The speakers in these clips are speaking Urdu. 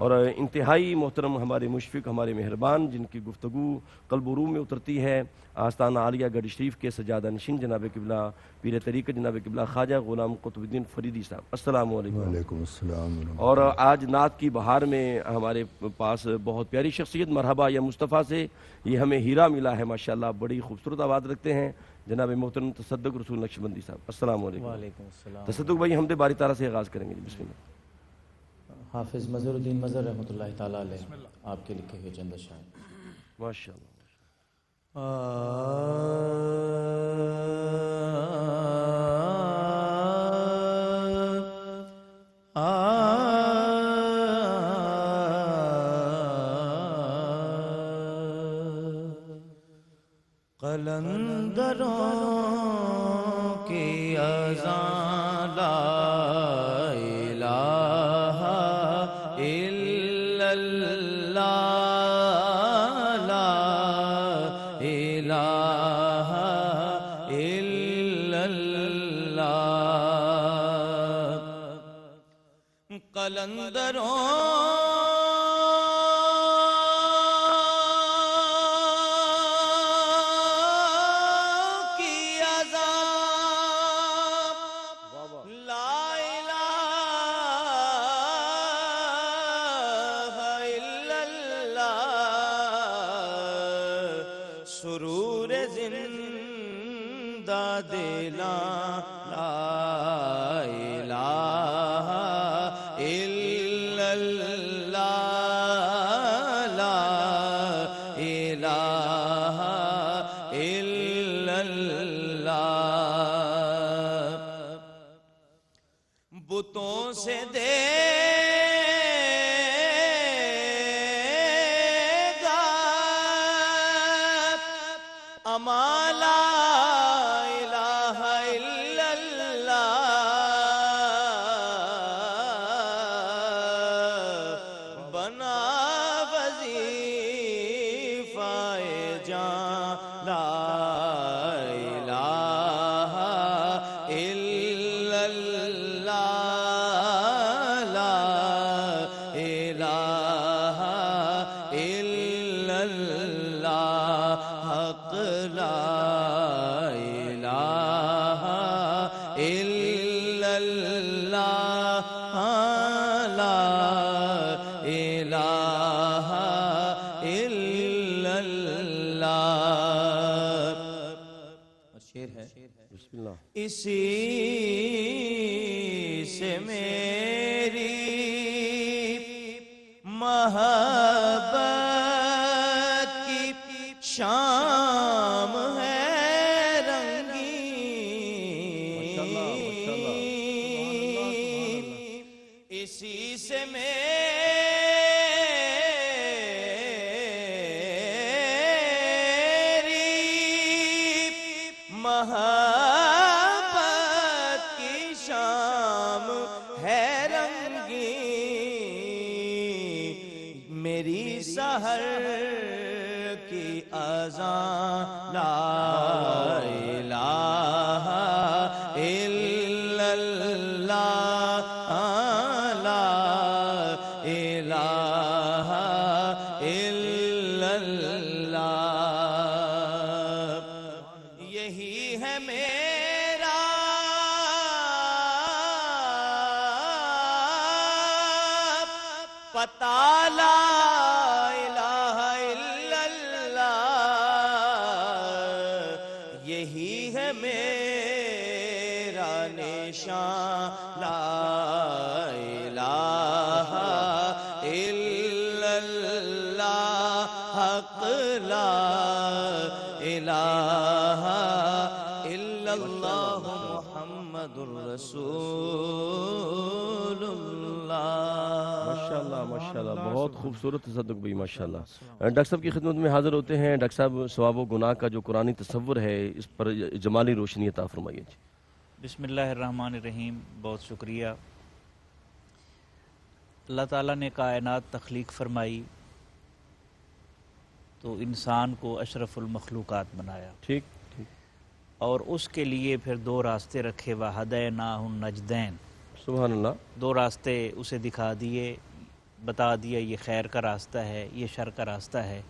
اور انتہائی محترم ہمارے مشفق، ہمارے مہربان، جن کی گفتگو قلب و روح میں اترتی ہے، آستانہ عالیہ گڑھ شریف کے سجادہ نشین جناب قبلہ پیر طریقت جناب قبلہ خواجہ غلام قطب الدین فریدی صاحب، السلام علیکم۔ وعلیکم السلام ورحمۃ اور آج نعت کی بہار میں ہمارے پاس بہت پیاری شخصیت مرحبا یا مصطفیٰ سے یہ ہمیں ہیرا ملا ہے، ماشاءاللہ بڑی خوبصورت آواز رکھتے ہیں جناب محترم تصدق رسول نقشبندی صاحب، السلام علیکم۔ وعلیکم السلام۔ تصدق بھائی حمد باری تعالیٰ سے آغاز کریں گے جی، بسم اللہ۔ حافظ مظہر الدین مظہر رحمۃ اللہ تعالیٰ علیہ آپ کے لکھے ہوئے چند اشعار۔ ماشاءاللہ۔ قلندروں کی اذان لا الہ الا اللہ، لا الہ الا اللہ، قلندروں سرور زندہ دلا لا الہ الا اللہ، لا الہ الا اللہ، بتوں سے دے اما لا الہ الا اللہ، بنا وظیفہ جان لا الہ الا اللہ، لا الہ الا اللہ، حق لا الہ الا اللہ، لا الہ الا اللہ۔ شعر ہے، بسم اللہ۔ اسی سے میری محبت کی شام ہے رنگین، اسی سے میری محبت کی شام ہے رنگین، میری سحر کی اذان لا الہ الا اللہ، لا الہ الا اللہ، یہی ہے میرا پتہ لا الہ الا اللہ، یہی ہے میرا نشان لا الہ الا اللہ، حق لا الہ الا اللہ، محمد الرسول اللہ۔ ماشاءاللہ ماشاءاللہ، بہت خوبصورت تصدق بھائی، ماشاءاللہ۔ ڈاکٹر صاحب کی خدمت میں حاضر ہوتے ہیں۔ ڈاکٹر صاحب، ثواب و گناہ کا جو قرآنی تصور ہے اس پر جمالی روشنی عطا فرمائیے جی۔ بسم اللہ الرحمن الرحیم۔ بہت شکریہ۔ اللہ تعالیٰ نے کائنات تخلیق فرمائی تو انسان کو اشرف المخلوقات بنایا، ٹھیک ٹھیک، اور اس کے لیے پھر دو راستے رکھے، وَہَدَيْنَاهُ النَّجْدَيْن، سبحان اللہ۔ دو راستے اسے دکھا دیے، بتا دیا یہ خیر کا راستہ ہے، یہ شر کا راستہ ہے،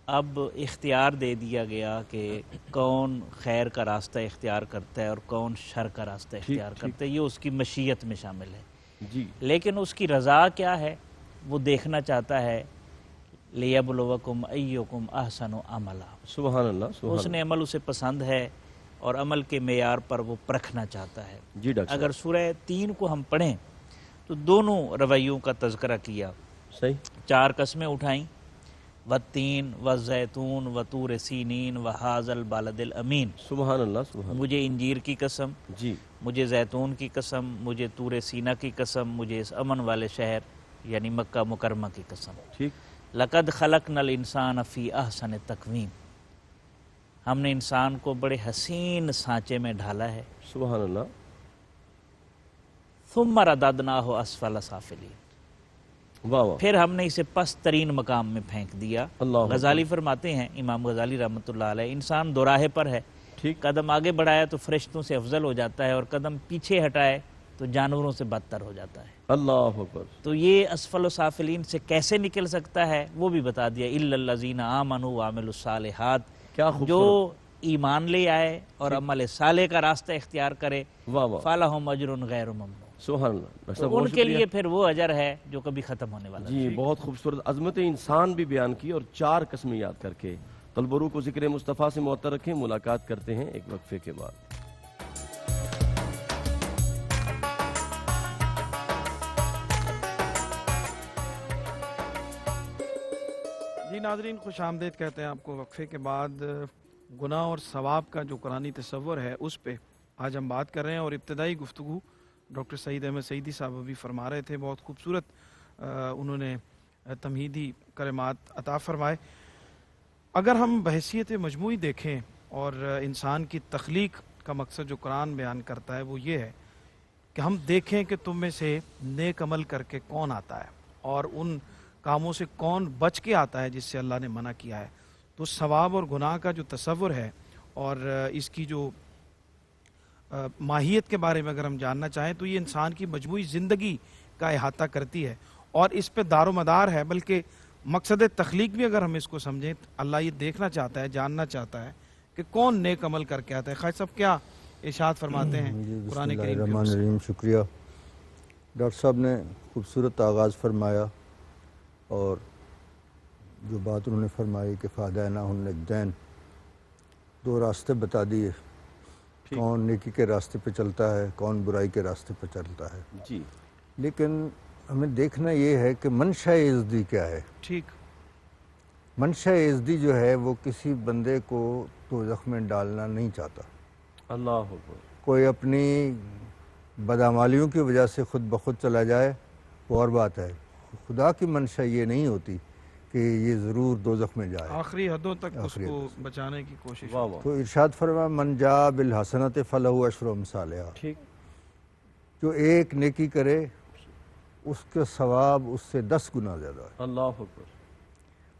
اب اختیار دے دیا گیا کہ کون خیر کا راستہ اختیار کرتا ہے اور کون شر کا راستہ اختیار کرتا ہے، یہ اس کی مشیت میں شامل ہے۔ جی لیکن اس کی رضا کیا ہے، وہ دیکھنا چاہتا ہے لیبلوکم ایکم احسن عملا، سبحان اللہ سبحان اس نے عمل اسے پسند ہے اور عمل کے معیار پر وہ پرکھنا چاہتا ہے۔ اللہ۔ جی ڈاکٹر اگر سورہ 3 کو ہم پڑھیں تو دونوں رویوں کا تذکرہ کیا، صاحب صحیح 4 قسمیں اٹھائیں، والتین والزیتون وطور سینین وہذا البلد الامین، سبحان اللہ سبحان اللہ۔ مجھے انجیر کی قسم، جی مجھے زیتون کی قسم، مجھے طور سینا کی قسم، مجھے اس امن والے شہر یعنی مکہ مکرمہ کی قسم۔ ٹھیک لقد خلقنا الانسان فی احسن تقویم، ہم نے انسان کو بڑے حسین سانچے میں ڈھالا ہے۔ سبحان اللہ۔ ثم رددناہ اسفل سافلین، واہ واہ پھر ہم نے اسے پست ترین مقام میں پھینک دیا۔ اللہ غزالی فرماتے ہیں، امام غزالی رحمۃ اللہ علیہ، انسان دوراہے پر ہے، ٹھیک قدم آگے بڑھایا تو فرشتوں سے افضل ہو جاتا ہے اور قدم پیچھے ہٹائے تو جانوروں سے بدتر ہو جاتا ہے۔ اللہ اکبر۔ تو یہ اسفل و سافلین سے کیسے نکل سکتا ہے وہ بھی بتا دیا، الا الذین آمنوا وعملوا الصالحات، کیا خوبصورت۔ جو ایمان لے آئے اور عمل صالح کا راستہ اختیار کرے، واہ واہ فلہم اجر غیر ممنون، سبحان اللہ ڈاکٹر صاحب تو ان بہت کے شکریہ۔ لیے پھر وہ اجر ہے جو کبھی ختم ہونے والا جی بہت خوبصورت عظمت انسان بھی بیان کی اور 4 قسمیں یاد کر کے قلب و روح کو ذکر مصطفیٰ سے معطر رکھیں۔ ملاقات کرتے ہیں ایک وقفے کے بعد۔ جی ناظرین، خوش آمدید کہتے ہیں آپ کو وقفے کے بعد۔ گناہ اور ثواب کا جو قرآنی تصور ہے اس پہ آج ہم بات کر رہے ہیں، اور ابتدائی گفتگو ڈاکٹر سعید احمد سعیدی صاحب ابھی فرما رہے تھے، بہت خوبصورت انہوں نے تمہیدی کلمات عطا فرمائے۔ اگر ہم بحیثیت مجموعی دیکھیں اور انسان کی تخلیق کا مقصد جو قرآن بیان کرتا ہے وہ یہ ہے کہ ہم دیکھیں کہ تم میں سے نیک عمل کر کے کون آتا ہے اور ان کاموں سے کون بچ کے آتا ہے جس سے اللہ نے منع کیا ہے۔ تو ثواب اور گناہ کا جو تصور ہے اور اس کی جو ماہیت کے بارے میں اگر ہم جاننا چاہیں تو یہ انسان کی مجموعی زندگی کا احاطہ کرتی ہے اور اس پہ دار و مدار ہے، بلکہ مقصد تخلیق بھی اگر ہم اس کو سمجھیں تو اللہ یہ دیکھنا چاہتا ہے، جاننا چاہتا ہے کہ کون نیک عمل کر کے آتا ہے۔ خواجہ صاحب کیا ارشاد فرماتے ہیں بسم قرآن اللہ کریم الرحمن کے؟ الرحیم۔ شکریہ ڈاکٹر صاحب نے خوبصورت آغاز فرمایا، اور جو بات انہوں نے فرمائی کہ فہدیناہ النجدین، 2 راستے بتا دیے، کون نیکی کے راستے پہ چلتا ہے، کون برائی کے راستے پہ چلتا ہے۔ جی لیکن ہمیں دیکھنا یہ ہے کہ منشا عزدی کیا ہے۔ ٹھیک، منشا عزدی جو ہے وہ کسی بندے کو دوزخ میں ڈالنا نہیں چاہتا۔ اللہ اکبر۔ کوئی اپنی بدعمالیوں کی وجہ سے خود بخود چلا جائے وہ اور بات ہے، خدا کی منشا یہ نہیں ہوتی کہ یہ ضرور دوزخ میں جائے۔ آخری حدوں تک اس آخری کو حدوں بچانے کی کوشش۔ واہ واہ تو ارشاد فرمایا من جاء بالحسنۃ فلہ عشر امثالہا، ٹھیک جو ایک نیکی کرے اس کا ثواب اس سے 10 گنا زیادہ ہے۔ اللہ اکبر۔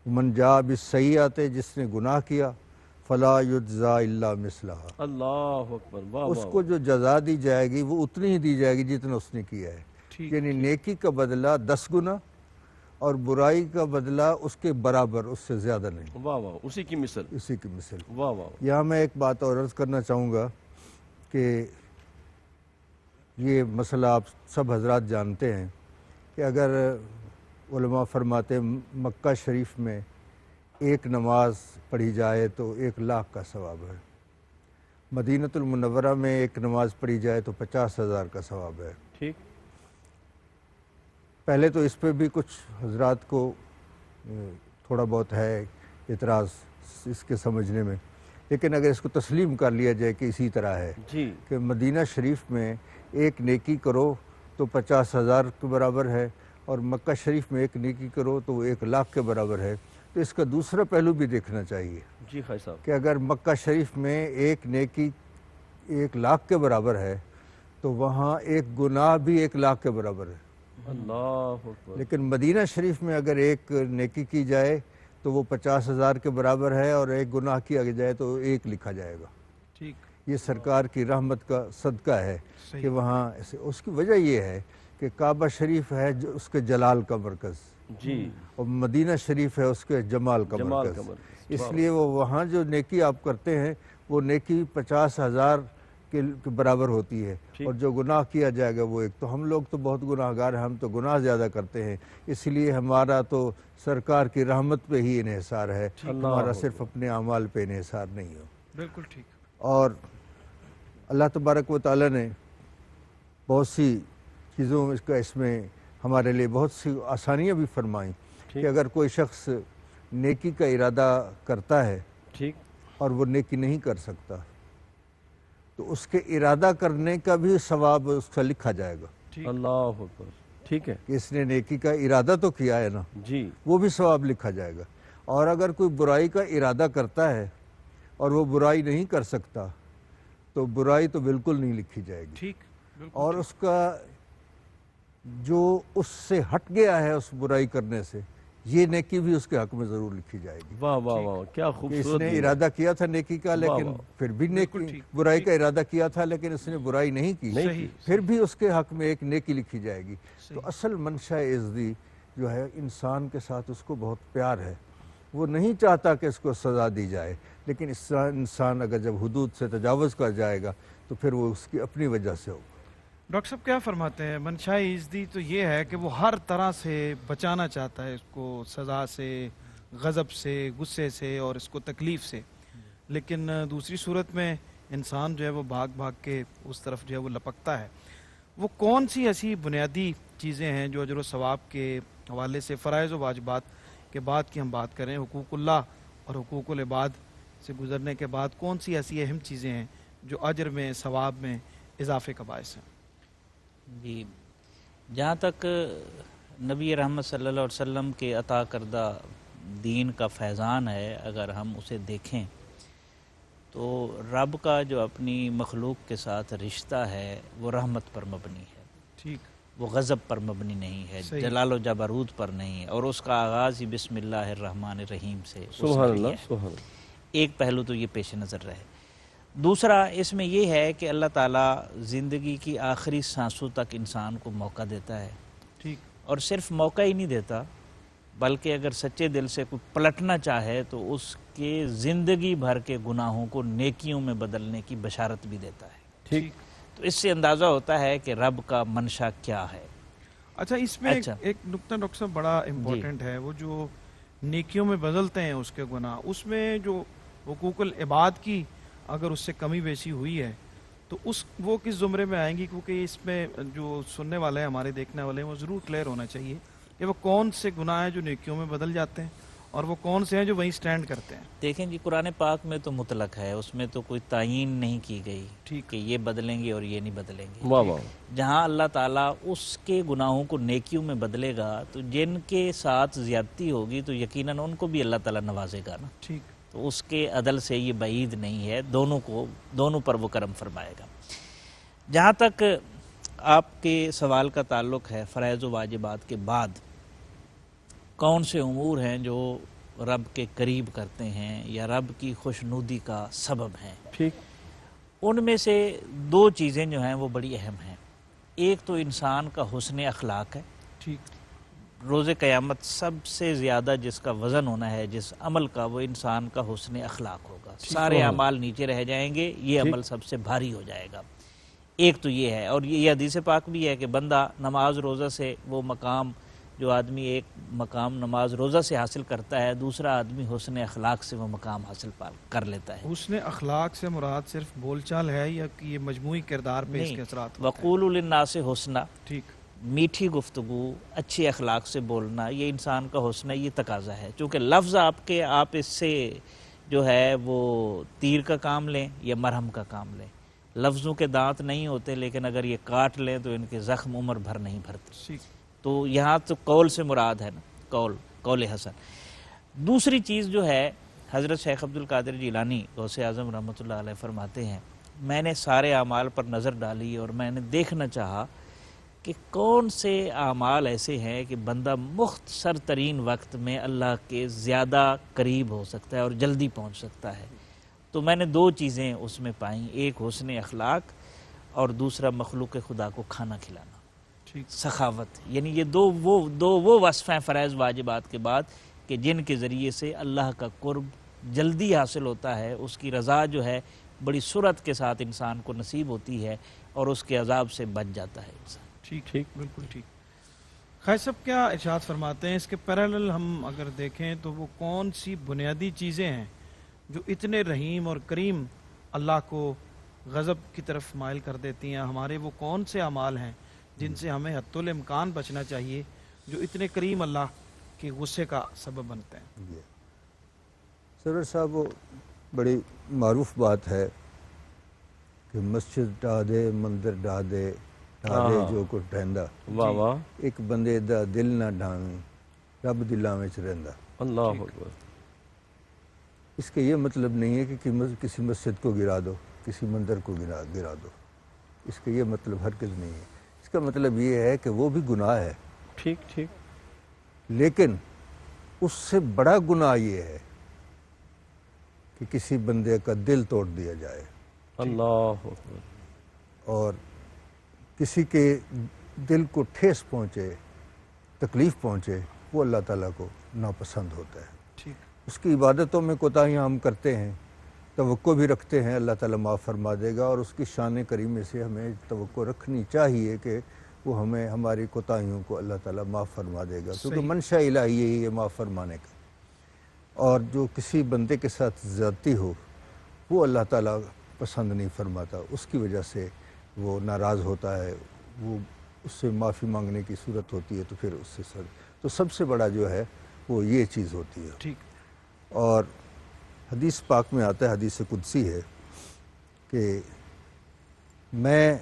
من جاء بالسیئۃ، جس نے گناہ کیا، فلا یجزا الا مثلہا، اللہ اکبر۔ واہ اس واہ کو جو جزا دی جائے گی وہ اتنی ہی دی جائے گی جتنا اس نے کیا ہے۔ ٹھیک، یعنی نیکی کا بدلہ 10 گنا اور برائی کا بدلہ اس کے برابر، اس سے زیادہ نہیں، واہ واہ، اسی کی مثل۔ اسی کی مثل۔ واہ واہ یہاں میں ایک بات اور عرض کرنا چاہوں گا کہ یہ مسئلہ آپ سب حضرات جانتے ہیں کہ اگر علماء فرماتے ہیں مکہ شریف میں ایک نماز پڑھی جائے تو 1,00,000 کا ثواب ہے، مدینۃ المنورہ میں ایک نماز پڑھی جائے تو 50,000 کا ثواب ہے۔ ٹھیک پہلے تو اس پہ بھی کچھ حضرات کو تھوڑا بہت ہے اعتراض اس کے سمجھنے میں، لیکن اگر اس کو تسلیم کر لیا جائے کہ اسی طرح ہے جی کہ مدینہ شریف میں ایک نیکی کرو تو 50,000 کے برابر ہے، اور مکہ شریف میں ایک نیکی کرو تو وہ 1,00,000 کے برابر ہے، تو اس کا دوسرا پہلو بھی دیکھنا چاہیے جی خواجہ صاحب۔ کہ اگر مکہ شریف میں ایک نیکی 1,00,000 کے برابر ہے تو وہاں ایک گناہ بھی 1,00,000 کے برابر ہے، اللہ اکبر۔ لیکن مدینہ شریف میں اگر ایک نیکی کی جائے تو وہ 50,000 کے برابر ہے، اور ایک گناہ کیا جائے تو 1 لکھا جائے گا۔ ٹھیک، یہ سرکار کی رحمت کا صدقہ ہے صحیح۔ کہ وہاں اس کی وجہ یہ ہے کہ کعبہ شریف ہے جو اس کے جلال کا مرکز، جی اور مدینہ شریف ہے اس کے جمال کا مرکز، اس لیے وہ وہاں جو نیکی آپ کرتے ہیں وہ نیکی 50,000 کے برابر ہوتی ہے، اور جو گناہ کیا جائے گا وہ ایک۔ تو ہم لوگ تو بہت گناہ گار ہیں، ہم تو گناہ زیادہ کرتے ہیں، اس لیے ہمارا تو سرکار کی رحمت پہ ہی انحصار ہے، ہمارا صرف اپنے اعمال پہ انحصار نہیں ہو۔ بالکل ٹھیک۔ اور اللہ تبارک و تعالیٰ نے بہت سی چیزوں اس میں ہمارے لیے بہت سی آسانیاں بھی فرمائیں کہ اگر کوئی شخص نیکی کا ارادہ کرتا ہے ٹھیک، اور وہ نیکی نہیں کر سکتا تو اس کے ارادہ کرنے کا بھی ثواب اس کا لکھا جائے گا، اللہ اکبر، ٹھیک ہے، کہ اس نے نیکی کا ارادہ تو کیا ہے نا، جی وہ بھی ثواب لکھا جائے گا۔ اور اگر کوئی برائی کا ارادہ کرتا ہے اور وہ برائی نہیں کر سکتا تو برائی تو بالکل نہیں لکھی جائے گی، ٹھیک، اور اس کا جو اس سے ہٹ گیا ہے اس برائی کرنے سے، یہ نیکی بھی اس کے حق میں ضرور لکھی جائے گی واہ واہ واہ، کیا کہ اس خوبصورت نے دین ہے۔ ارادہ کیا تھا نیکی کا لیکن پھر بھی نیکی برائی کا ارادہ کیا تھا لیکن اس نے برائی نہیں کی، پھر بھی اس کے حق میں ایک نیکی لکھی جائے گی۔ تو اصل منشا عزتی جو ہے انسان کے ساتھ اس کو بہت پیار ہے، وہ نہیں چاہتا کہ اس کو سزا دی جائے، لیکن انسان اگر جب حدود سے تجاوز کر جائے گا تو پھر وہ اس کی اپنی وجہ سے ہوگا۔ ڈاکٹر صاحب کیا فرماتے ہیں؟ منشاء عزتی تو یہ ہے کہ وہ ہر طرح سے بچانا چاہتا ہے اس کو سزا سے، غضب سے، غصے سے اور اس کو تکلیف سے، لیکن دوسری صورت میں انسان جو ہے وہ بھاگ بھاگ کے اس طرف جو ہے وہ لپکتا ہے۔ وہ کون سی ایسی بنیادی چیزیں ہیں جو اجر و ثواب کے حوالے سے فرائض و واجبات کے بعد کی ہم بات کریں، حقوق اللہ اور حقوق العباد سے گزرنے کے بعد کون سی ایسی اہم چیزیں ہیں جو اجر میں، ثواب میں اضافے کا باعث ہیں؟ جی، جہاں تک نبی رحمت صلی اللہ علیہ وسلم کے عطا کردہ دین کا فیضان ہے، اگر ہم اسے دیکھیں تو رب کا جو اپنی مخلوق کے ساتھ رشتہ ہے وہ رحمت پر مبنی ہے، ٹھیک، وہ غضب پر مبنی نہیں ہے، جلال و جبروت پر نہیں ہے، اور اس کا آغاز ہی بسم اللہ الرحمن الرحیم سے سبحان اللہ، سبحان اللہ۔ ایک پہلو تو یہ پیش نظر رہے۔ دوسرا اس میں یہ ہے کہ اللہ تعالیٰ زندگی کی آخری سانسوں تک انسان کو موقع دیتا ہے، ٹھیک، اور صرف موقع ہی نہیں دیتا بلکہ اگر سچے دل سے کوئی پلٹنا چاہے تو اس کے زندگی بھر کے گناہوں کو نیکیوں میں بدلنے کی بشارت بھی دیتا ہے۔ ٹھیک، تو اس سے اندازہ ہوتا ہے کہ رب کا منشا کیا ہے۔ اچھا، اس میں ایک نکتہ ڈاکٹر صاحب بڑا امپورٹنٹ ہے، وہ جو نیکیوں میں بدلتے ہیں اس کے گناہ، اس میں جو حقوق العباد کی اگر اس سے کمی بیشی ہوئی ہے تو وہ کس زمرے میں آئیں گی؟ کیونکہ اس میں جو سننے والے ہیں، ہمارے دیکھنے والے ہیں، وہ ضرور کلیئر ہونا چاہیے کہ وہ کون سے گناہ ہیں جو نیکیوں میں بدل جاتے ہیں اور وہ کون سے ہیں جو وہیں سٹینڈ کرتے ہیں۔ دیکھیں جی، قرآن پاک میں تو مطلق ہے، اس میں تو کوئی تعیین نہیں کی گئی کہ یہ بدلیں گے اور یہ نہیں بدلیں گے۔ واہ واہ، جہاں اللہ تعالیٰ اس کے گناہوں کو نیکیوں میں بدلے گا تو جن کے ساتھ زیادتی ہوگی تو یقیناً ان کو بھی اللہ تعالیٰ نوازے گا نا، ٹھیک، تو اس کے عدل سے یہ بعید نہیں ہے، دونوں پر وہ کرم فرمائے گا۔ جہاں تک آپ کے سوال کا تعلق ہے فرائض و واجبات کے بعد کون سے امور ہیں جو رب کے قریب کرتے ہیں یا رب کی خوشنودی کا سبب ہیں، ٹھیک، ان میں سے دو چیزیں جو ہیں وہ بڑی اہم ہیں۔ ایک تو انسان کا حسن اخلاق ہے، ٹھیک، روز قیامت سب سے زیادہ جس کا وزن ہونا ہے جس عمل کا، وہ انسان کا حسن اخلاق ہوگا، سارے اعمال نیچے رہ جائیں گے، یہ عمل سب سے بھاری ہو جائے گا۔ ایک تو یہ ہے، اور یہ حدیث پاک بھی ہے کہ بندہ نماز روزہ سے وہ مقام جو آدمی ایک مقام نماز روزہ سے حاصل کرتا ہے، دوسرا آدمی حسن اخلاق سے وہ مقام حاصل کر لیتا ہے۔ حسن اخلاق سے مراد صرف بول چال ہے یا کہ یہ مجموعی کردار پہ اس کے اثرات؟ وقول للناس حسنا، ٹھیک، میٹھی گفتگو، اچھی اخلاق سے بولنا، یہ انسان کا حسن ہے، یہ تقاضا ہے۔ چونکہ لفظ آپ اس سے جو ہے وہ تیر کا کام لیں یا مرہم کا کام لیں، لفظوں کے دانت نہیں ہوتے، لیکن اگر یہ کاٹ لیں تو ان کے زخم عمر بھر نہیں بھرتے۔ تو یہاں تو قول سے مراد ہے نا، قول حسن۔ دوسری چیز جو ہے، حضرت شیخ عبد القادر جیلانی غوث اعظم رحمۃ اللہ علیہ فرماتے ہیں، میں نے سارے اعمال پر نظر ڈالی اور میں نے دیکھنا چاہا کہ کون سے اعمال ایسے ہیں کہ بندہ مختصر ترین وقت میں اللہ کے زیادہ قریب ہو سکتا ہے اور جلدی پہنچ سکتا ہے۔ تو میں نے دو چیزیں اس میں پائیں، ایک حسن اخلاق اور دوسرا مخلوق خدا کو کھانا کھلانا۔ سخاوت، یعنی یہ دو وہ وصف ہیں فرائض واجبات کے بعد کہ جن کے ذریعے سے اللہ کا قرب جلدی حاصل ہوتا ہے، اس کی رضا جو ہے بڑی سرعت کے ساتھ انسان کو نصیب ہوتی ہے اور اس کے عذاب سے بچ جاتا ہے انسان۔ ٹھیک بالکل ٹھیک۔ خیر صاحب کیا ارشاد فرماتے ہیں اس کے پیرالل ہم اگر دیکھیں تو وہ کون سی بنیادی چیزیں ہیں جو اتنے رحیم اور کریم اللہ کو غضب کی طرف مائل کر دیتی ہیں؟ ہمارے وہ کون سے اعمال ہیں جن سے ہمیں حتی الامکان بچنا چاہیے جو اتنے کریم اللہ کے غصے کا سبب بنتے ہیں؟ سرور صاحب وہ بڑی معروف بات ہے کہ مسجد ڈا دے مندر ڈا دے جو کو ڈھیندا، واہ واہ، ایک بندے دا دل نہ ڈھاویں رب دلاں وچ رہندا۔ اللہ اکبر۔ اس کا یہ مطلب نہیں ہے کہ کسی مسجد کو گرا دو، کسی مندر کو گرا دو، اس کا یہ مطلب ہرگز نہیں ہے۔ اس کا مطلب یہ ہے کہ وہ بھی گناہ ہے، ٹھیک، لیکن اس سے بڑا گناہ یہ ہے کہ کسی بندے کا دل توڑ دیا جائے اللہ اکبر، اور کسی کے دل کو ٹھیس پہنچے، تکلیف پہنچے، وہ اللہ تعالیٰ کو ناپسند ہوتا ہے۔ اس کی عبادتوں میں کوتاہیاں ہم کرتے ہیں، توقع بھی رکھتے ہیں اللہ تعالیٰ معاف فرما دے گا، اور اس کی شان کریمے سے ہمیں توقع رکھنی چاہیے کہ وہ ہمیں ہماری کوتاہیوں کو اللہ تعالیٰ معاف فرما دے گا، کیونکہ منشا الہی یہی ہے معاف فرمانے کا۔ اور جو کسی بندے کے ساتھ زیادتی ہو وہ اللہ تعالیٰ پسند نہیں فرماتا، اس کی وجہ سے وہ ناراض ہوتا ہے، وہ اس سے معافی مانگنے کی صورت ہوتی ہے، تو پھر اس سے تو سب سے بڑا جو ہے وہ یہ چیز ہوتی ہے۔ اور حدیث پاک میں آتا ہے، حدیث قدسی ہے کہ میں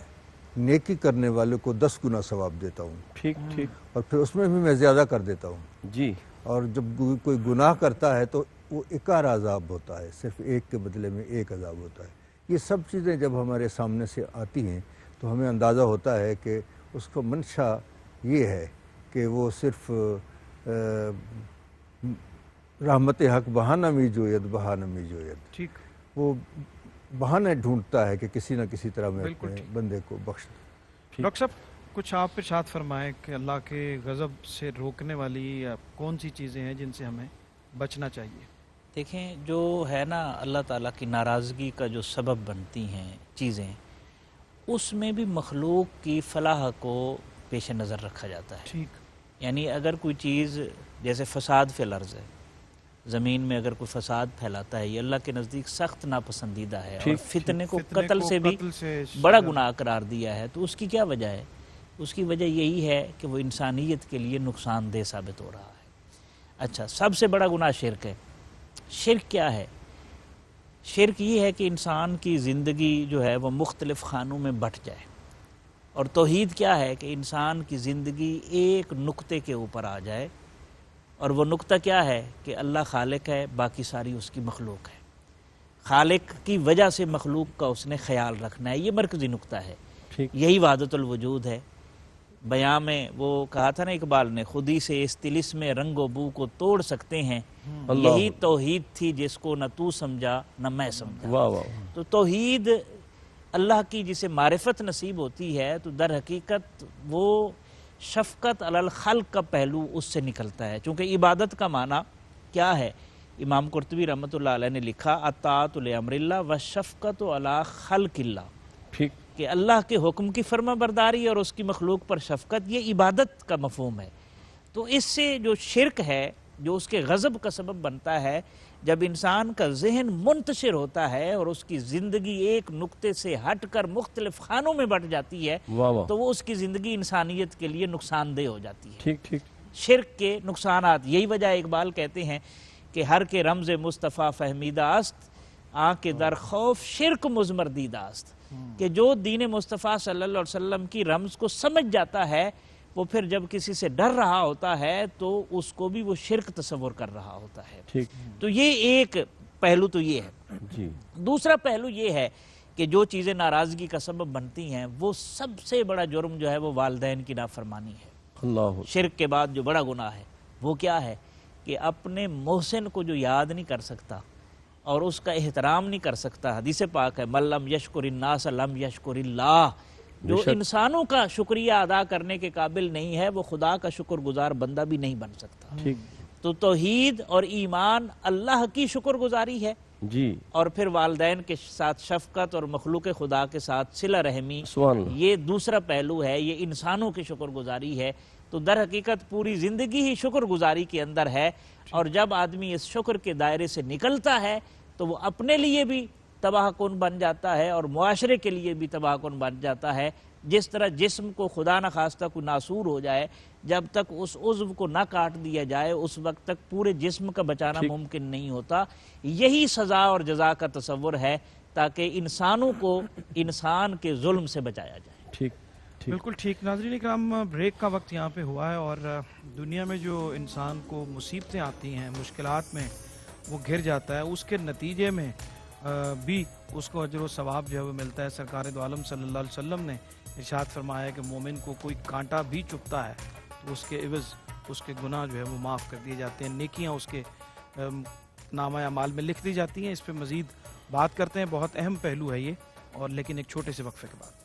نیکی کرنے والے کو 10 گنا ثواب دیتا ہوں، ٹھیک، اور پھر اس میں بھی میں زیادہ کر دیتا ہوں۔ جی، اور جب کوئی گناہ کرتا ہے تو وہ ایکار عذاب ہوتا ہے، صرف ایک کے بدلے میں ایک عذاب ہوتا ہے۔ یہ سب چیزیں جب ہمارے سامنے سے آتی ہیں تو ہمیں اندازہ ہوتا ہے کہ اس کا منشا یہ ہے کہ وہ صرف رحمت حق بہانہ می جوید بہانہ می جوید، وہ بہانے ڈھونڈتا ہے کہ کسی نہ کسی طرح میں اپنے بندے کو بخش دے۔ ڈاکٹر صاحب کچھ آپ ارشاد فرمائیں کہ اللہ کے غضب سے روکنے والی کون سی چیزیں ہیں جن سے ہمیں بچنا چاہیے؟ دیکھیں جو ہے نا اللہ تعالیٰ کی ناراضگی کا جو سبب بنتی ہیں چیزیں، اس میں بھی مخلوق کی فلاح کو پیش نظر رکھا جاتا ہے۔ یعنی اگر کوئی چیز جیسے فساد فی الارض ہے، زمین میں اگر کوئی فساد پھیلاتا ہے، یہ اللہ کے نزدیک سخت ناپسندیدہ ہے، اور فتنے کو قتل سے بھی بڑا گناہ قرار دیا ہے۔ تو اس کی کیا وجہ ہے؟ اس کی وجہ یہی ہے کہ وہ انسانیت کے لیے نقصان دہ ثابت ہو رہا ہے۔ اچھا، سب سے بڑا گناہ شرک ہے۔ شرک کیا ہے؟ شرک یہ ہے کہ انسان کی زندگی جو ہے وہ مختلف خانوں میں بٹ جائے، اور توحید کیا ہے کہ انسان کی زندگی ایک نقطے کے اوپر آ جائے، اور وہ نقطہ کیا ہے کہ اللہ خالق ہے، باقی ساری اس کی مخلوق ہے، خالق کی وجہ سے مخلوق کا اس نے خیال رکھنا ہے، یہ مرکزی نقطہ ہے، یہی وحدت الوجود ہے۔ بیان میں وہ کہا تھا نا اقبال نے، خودی سے اس طلسم رنگ و بو کو توڑ سکتے ہیں، یہی توحید تھی جس کو نہ تو سمجھا نہ میں سمجھا۔ تو توحید اللہ کی جسے معرفت نصیب ہوتی ہے تو در حقیقت وہ شفقت علی الخلق کا پہلو اس سے نکلتا ہے، چونکہ عبادت کا معنی کیا ہے؟ امام قرطبی رحمۃ اللہ علیہ نے لکھا اطاعت لامر اللہ و شفقت علی خلق اللہ، کہ اللہ کے حکم کی فرما برداری اور اس کی مخلوق پر شفقت، یہ عبادت کا مفہوم ہے۔ تو اس سے جو شرک ہے، جو اس کے غضب کا سبب بنتا ہے، جب انسان کا ذہن منتشر ہوتا ہے اور اس کی زندگی ایک نقطے سے ہٹ کر مختلف خانوں میں بٹ جاتی ہے، تو وہ اس کی زندگی انسانیت کے لیے نقصان دہ ہو جاتی ہے۔ شرک کے نقصانات، یہی وجہ اقبال کہتے ہیں کہ ہر کے رمز مصطفیٰ فہمیدہ است، آنکھ در خوف شرک مضمر دیدہ است، کہ جو دین مصطفیٰ صلی اللہ علیہ وسلم کی رمز کو سمجھ جاتا ہے، وہ پھر جب کسی سے ڈر رہا ہوتا ہے تو اس کو بھی وہ شرک تصور کر رہا ہوتا ہے۔ تو یہ ایک پہلو تو یہ ہے۔ دوسرا پہلو یہ ہے کہ جو چیزیں ناراضگی کا سبب بنتی ہیں، وہ سب سے بڑا جرم جو ہے وہ والدین کی نافرمانی ہے۔ شرک کے بعد جو بڑا گناہ ہے وہ کیا ہے کہ اپنے محسن کو جو یاد نہیں کر سکتا اور اس کا احترام نہیں کر سکتا۔ حدیث پاک ہے من لم یشکر الناس لم یشکر اللہ، جو بے شک۔ انسانوں کا شکریہ ادا کرنے کے قابل نہیں ہے وہ خدا کا شکر گزار بندہ بھی نہیں بن سکتا. ٹھیک. تو توحید اور ایمان اللہ کی شکر گزاری ہے، جی اور پھر والدین کے ساتھ شفقت اور مخلوق خدا کے ساتھ صلہ رحمی، سبحان اللہ. یہ دوسرا پہلو ہے، یہ انسانوں کی شکر گزاری ہے. تو در حقیقت پوری زندگی ہی شکر گزاری کے اندر ہے، اور جب آدمی اس شکر کے دائرے سے نکلتا ہے تو وہ اپنے لیے بھی تباہ کن بن جاتا ہے اور معاشرے کے لیے بھی تباہ کن بن جاتا ہے. جس طرح جسم کو خدا نخواستہ کوئی ناسور ہو جائے، جب تک اس عضو کو نہ کاٹ دیا جائے اس وقت تک پورے جسم کا بچانا ممکن نہیں ہوتا. یہی سزا اور جزا کا تصور ہے تاکہ انسانوں کو انسان کے ظلم سے بچایا جائے. ٹھیک ٹھیک. بالکل ٹھیک. ناظرین اکرام، بریک کا وقت یہاں پہ ہوا ہے، اور دنیا میں جو انسان کو مصیبتیں آتی ہیں، مشکلات میں وہ گھر جاتا ہے، اس کے نتیجے میں بھی اس کو اجر و ثواب جو ہے وہ ملتا ہے. سرکار دو عالم صلی اللہ علیہ وسلم نے ارشاد فرمایا کہ مومن کو کوئی کانٹا بھی چبھتا ہے تو اس کے عوض اس کے گناہ جو ہے وہ معاف کر دیے جاتے ہیں، نیکیاں اس کے نامہ اعمال میں لکھ دی جاتی ہیں. اس پہ مزید بات کرتے ہیں، بہت اہم پہلو ہے یہ، اور لیکن ایک چھوٹے سے وقفے کے بعد.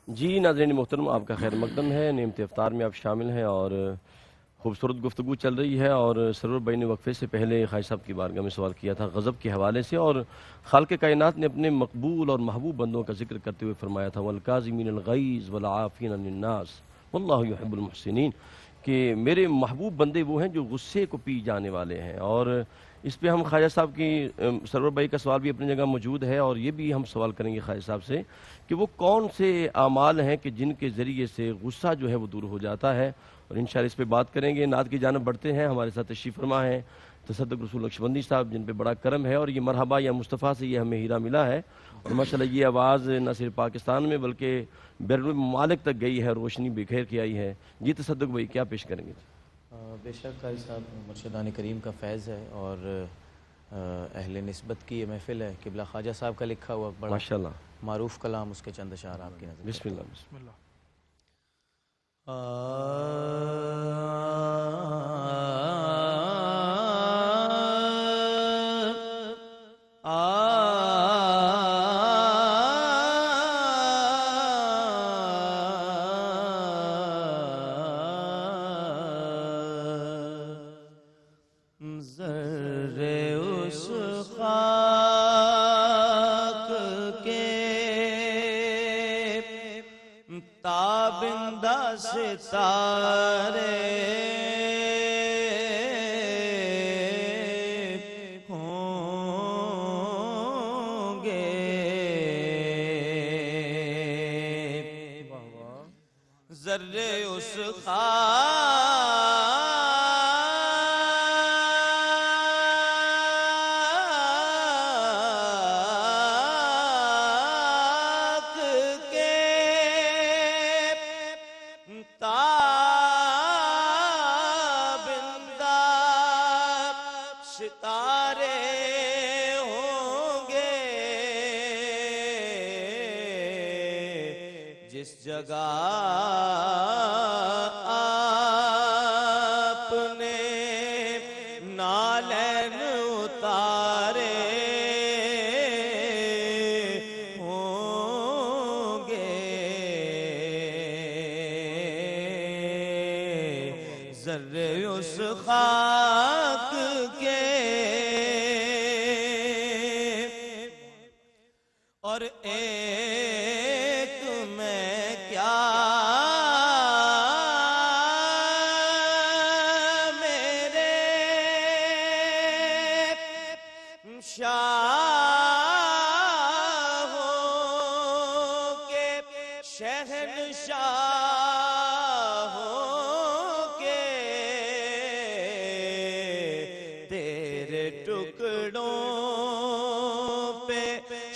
جی ناظرین محترم، آپ کا خیر مقدم ہے. نعمت افطار میں آپ شامل ہیں اور خوبصورت گفتگو چل رہی ہے. اور سرور بھائی نے وقفے سے پہلے خواجہ صاحب کی بارگاہ میں سوال کیا تھا غضب کے حوالے سے، اور خالق کائنات نے اپنے مقبول اور محبوب بندوں کا ذکر کرتے ہوئے فرمایا تھا والکاظمین الغیظ والعافین عن الناس واللہ یحب المحسنین، کہ میرے محبوب بندے وہ ہیں جو غصے کو پی جانے والے ہیں. اور اس پہ ہم خواجہ صاحب کی سرور بھائی کا سوال بھی اپنی جگہ موجود ہے، اور یہ بھی ہم سوال کریں گے خواجہ صاحب سے کہ وہ کون سے اعمال ہیں کہ جن کے ذریعے سے غصہ جو ہے وہ دور ہو جاتا ہے. اور انشاءاللہ اس پہ بات کریں گے. نعت کی جانب بڑھتے ہیں. ہمارے ساتھ تشریف فرما ہے تصدق رسول نقشبندی صاحب، جن پہ بڑا کرم ہے، اور یہ مرحبا یا مصطفیٰ سے یہ ہمیں ہیرا ملا ہے. اور ماشاءاللہ یہ آواز نہ صرف پاکستان میں بلکہ بیرون ممالک تک گئی ہے، روشنی بکھیر کے آئی ہے. جی تصدق بھائی کیا پیش کریں گے؟ بے شک قاری صاحب مرشدان کریم کا فیض ہے، اور اہل نسبت کی یہ محفل ہے. قبلہ خواجہ صاحب کا لکھا ہوا بڑا ماشاءاللہ معروف کلام، اس کے چند اشعار آپ کی نظر. بسم اللہ. بسم اللہ.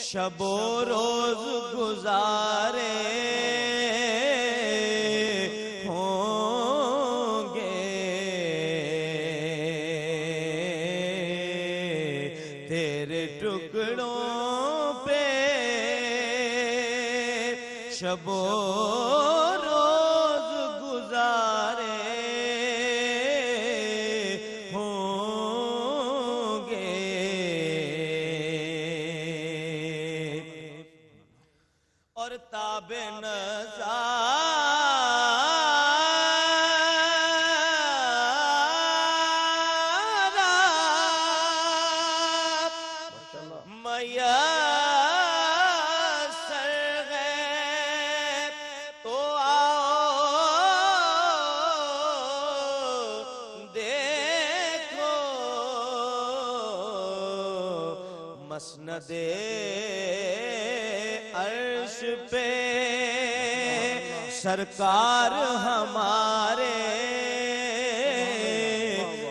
شب و روز گزارے ہوں گے، تیرے ٹکڑوں پہ شب و روز گزارے ہوں گے اور تاب میسر ہے تو آؤ دیکھو مسند عرش پہ سرکار ہمارے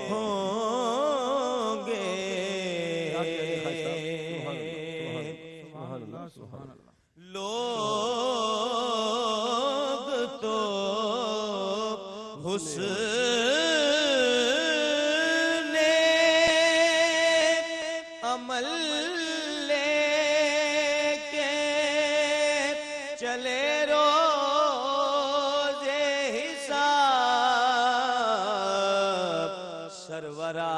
ہوں گے لوگ تو حسن عمل لے کے چلے روز حساب سرورا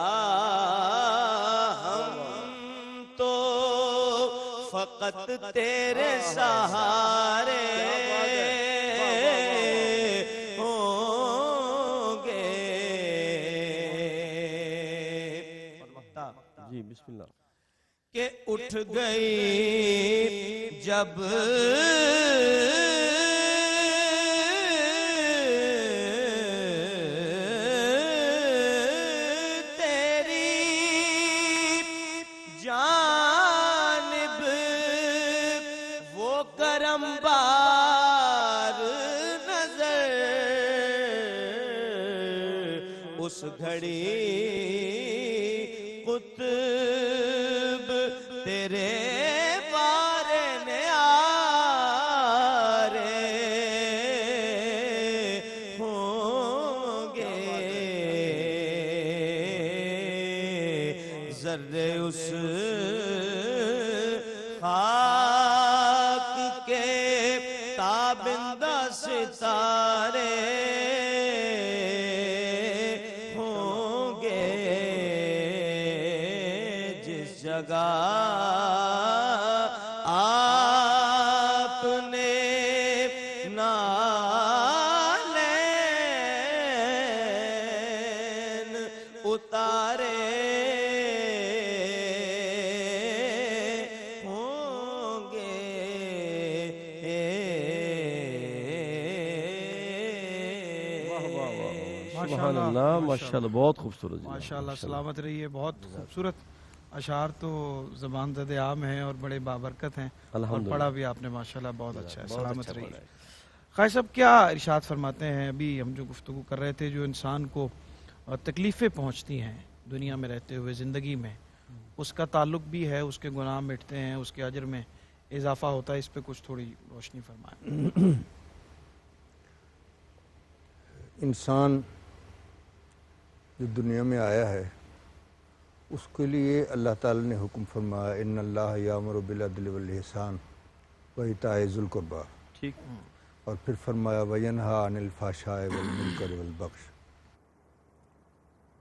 ہم تو فقط تیرے سہارے ہوں گے جی بسم اللہ. کہ اٹھ گئی جب تیری جانب وہ کرم بار نظر اس گھڑی قطب تیرے بارے نیارے ہوں گے ذرے اس خاک کے تابندہ ستارے ہوں گے جس جگہ آپ نے نالین اتارے ہوں گے سبحان اللہ ماشاءاللہ بہت خوبصورت جی. ماشاءاللہ سلامت رہیے. بہت خوبصورت اشعار تو زبان زد عام ہیں اور بڑے بابرکت ہیں اور الحمدللہ. پڑھا بھی آپ نے ماشاءاللہ بہت اچھا ہے. سلامت رہیے. خواجہ صاحب کیا ارشاد فرماتے ہیں؟ ابھی ہم جو گفتگو کر رہے تھے جو انسان کو تکلیفیں پہنچتی ہیں دنیا میں رہتے ہوئے زندگی میں اس کا تعلق بھی ہے، اس کے گناہ مٹتے ہیں، اس کے اجر میں اضافہ ہوتا ہے. اس پہ کچھ تھوڑی روشنی فرمائیں. انسان جو دنیا میں آیا ہے اس کے لیے اللہ تعالی نے حکم فرمایا ان اللہ یامر بالعدل والاحسان وایتاء ذی القربی، ٹھیک. اور پھر فرمایا وینہی عن الفحشاء والمنکر والبغی.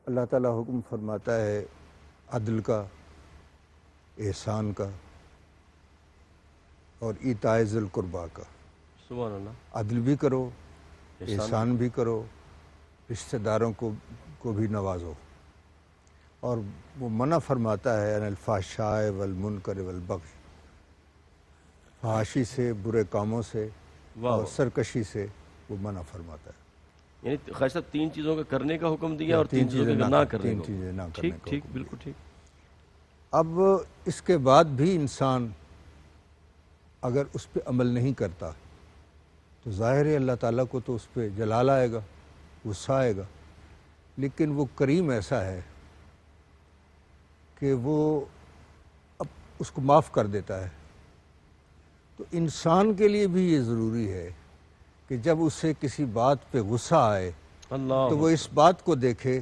اللہ تعالیٰ حکم فرماتا ہے عدل کا، احسان کا اور ایتاء ذی القربی کا. سبحان اللہ. عدل بھی کرو، احسان بھی کرو، رشتہ داروں کو بھی نوازو. اور وہ منع فرماتا ہے عن الفحشاء والمنکر والبغی، فحاشی سے، برے کاموں سے اور سرکشی سے وہ منع فرماتا ہے. یعنی خواجہ صاحب تین چیزوں کا کرنے کا حکم دیا اور تین چیزوں کا نہ کرنے تین کا. چیزیں نہ کرنے ٹھیک کا ٹھیک حکم بالکل ٹھیک. اب اس کے بعد بھی انسان اگر اس پہ عمل نہیں کرتا تو ظاہر ہے اللہ تعالیٰ کو تو اس پہ جلال آئے گا، غصہ آئے گا. لیکن وہ کریم ایسا ہے کہ وہ اب اس کو معاف کر دیتا ہے. تو انسان کے لیے بھی یہ ضروری ہے کہ جب اسے کسی بات پہ غصہ آئے اللہ تو وہ اس بات کو دیکھے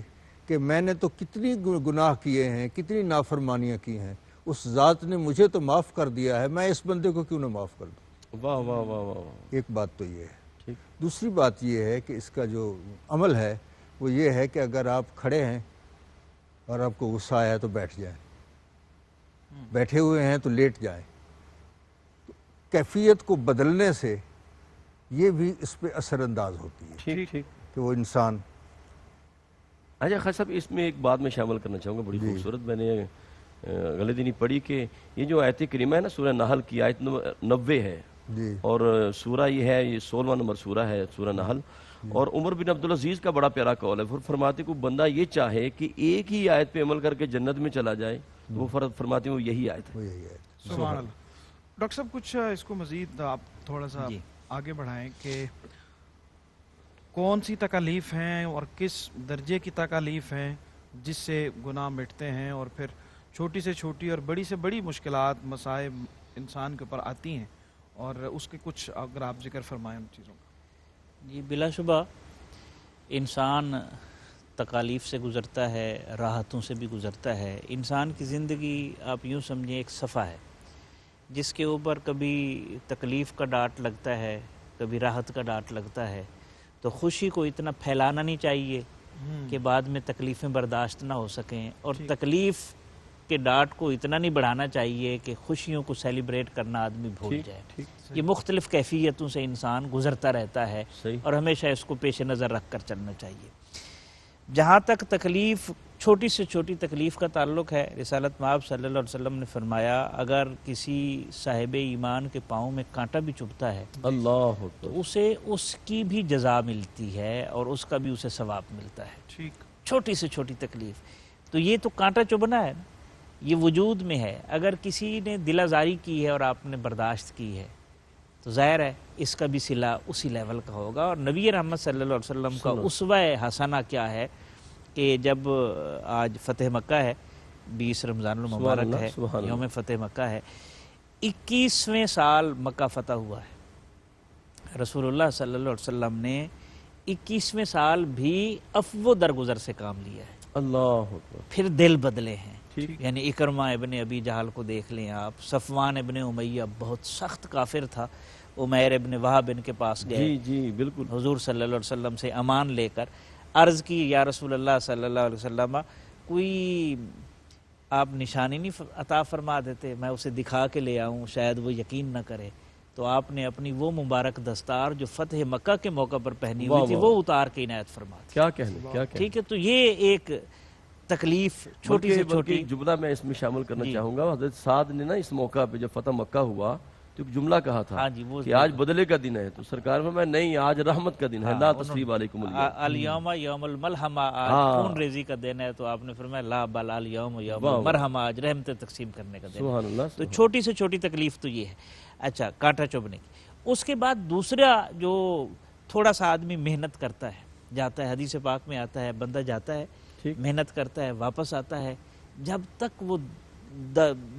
کہ میں نے تو کتنی گناہ کیے ہیں، کتنی نافرمانیاں کی ہیں، اس ذات نے مجھے تو معاف کر دیا ہے، میں اس بندے کو کیوں نہ معاف کر دوں. واہ واہ واہ واہ، ایک بات تو یہ ہے. ٹھیک. دوسری بات یہ ہے کہ اس کا جو عمل ہے وہ یہ ہے کہ اگر آپ کھڑے ہیں اور آپ کو غصہ آیا تو بیٹھ جائیں، بیٹھے ہوئے ہیں تو لیٹ جائیں. کیفیت کو بدلنے سے یہ بھی اس پہ اثر انداز ہوتی ہے ٹھیک ٹھیک. کہ وہ انسان. اچھا خیر صاحب، اس میں ایک بات میں شامل کرنا چاہوں گا، بڑی خوبصورت میں نے اگلے دن ہی پڑھی کہ یہ جو آیت کریمہ ہے نا، سورہ نحل کی آیت 90 ہے، جی اور سورہ یہ ہے، یہ 16واں نمبر سورہ ہے سورہ نحل. اور عمر بن عبدالعزیز کا بڑا پیارا قول ہے، فرماتے کو بندہ یہ چاہے کہ ایک ہی آیت پہ عمل کر کے جنت میں چلا جائے، تو وہ فرماتے ہیں وہ یہی آیت ہے. وہ یہی ہے. سبحان اللہ. ڈاکٹر صاحب کچھ اس کو مزید آپ تھوڑا سا جی. آگے بڑھائیں کہ کون سی تکالیف ہیں اور کس درجے کی تکالیف ہیں جس سے گناہ مٹتے ہیں، اور پھر چھوٹی سے چھوٹی اور بڑی سے بڑی مشکلات مصائب انسان کے اوپر آتی ہیں، اور اس کے کچھ اگر آپ ذکر فرمائیں ان چیزوں کا. جی بلا شبہ انسان تکالیف سے گزرتا ہے، راحتوں سے بھی گزرتا ہے. انسان کی زندگی آپ یوں سمجھیں ایک صفحہ ہے جس کے اوپر کبھی تکلیف کا ڈانٹ لگتا ہے، کبھی راحت کا ڈانٹ لگتا ہے. تو خوشی کو اتنا پھیلانا نہیں چاہیے کہ بعد میں تکلیفیں برداشت نہ ہو سکیں، اور تکلیف کے ڈانٹ کو اتنا نہیں بڑھانا چاہیے کہ خوشیوں کو سیلیبریٹ کرنا آدمی بھول جائے. یہ مختلف کیفیتوں سے انسان گزرتا رہتا ہے، اور ہمیشہ اس کو پیش نظر رکھ کر چلنا چاہیے. جہاں تک تکلیف، چھوٹی سے چھوٹی تکلیف کا تعلق ہے، رسالت مآب صلی اللہ علیہ وسلم نے فرمایا اگر کسی صاحب ایمان کے پاؤں میں کانٹا بھی چبھتا ہے اللہ تو اسے اس کی بھی جزا ملتی ہے اور اس کا بھی اسے ثواب ملتا ہے. ٹھیک. چھوٹی سے چھوٹی تکلیف. تو یہ تو کانٹا چبھنا ہے نا، یہ وجود میں ہے. اگر کسی نے دل آزاری کی ہے اور آپ نے برداشت کی ہے تو ظاہر ہے اس کا بھی صلہ اسی لیول کا ہوگا. اور نبی رحمت صلی اللہ علیہ وسلم کا اسوہ حسنہ کیا ہے کہ جب آج فتح مکہ ہے، 20 رمضان المبارک ہے، یوم فتح مکہ ہے، 21ویں سال مکہ فتح ہوا ہے. رسول اللہ صلی اللہ علیہ وسلم نے 21ویں سال بھی عفو درگزر سے کام لیا ہے. اللہ. پھر دل بدلے ہیں. یعنی اکرمہ ابن ابی جہل کو دیکھ لیں آپ، صفوان ابن امیہ بہت سخت کافر تھا، عمیر ابن وہب ان کے پاس گئے، جی جی بالکل، حضور صلی اللہ علیہ وسلم سے امان لے کر عرض کی یا رسول اللہ صلی اللہ علیہ وسلم کوئی آپ نشانی نہیں عطا فرما دیتے، میں اسے دکھا کے لے آؤں، شاید وہ یقین نہ کرے. تو آپ نے اپنی وہ مبارک دستار جو فتح مکہ کے موقع پر پہنی ہوئی تھی وہ اتار کے عنایت فرما دی. کیا کہنے. ٹھیک ہے. تو یہ ایک تکلیف چھوٹی سے چھوٹی جملہ میں اس میں شامل کرنا چاہوں گا. حضرت سعد نے نا اس موقع پہ جب فتح مکہ ہوا تو ایک جملہ کہا تھا کہ آج بدلے کا دن ہے، تو سرکار میں نہیں، آج رحمت کا دن ہے، لا تصریب علیکم الیوم یوم الملحمہ، آج خون ریزی کا دن ہے. تو آپ نے فرمایا لا بل الیوم یوم المرحمہ، آج رحمتیں تقسیم کرنے کا دن. سبحان اللہ. تو چھوٹی سے چھوٹی تکلیف تو یہ ہے. اچھا، کانٹا چبھنے کی. اس کے بعد دوسرا جو تھوڑا سا آدمی محنت کرتا ہے، جاتا ہے، حدیث پاک میں آتا ہے بندہ جاتا ہے محنت کرتا ہے، واپس آتا ہے، جب تک وہ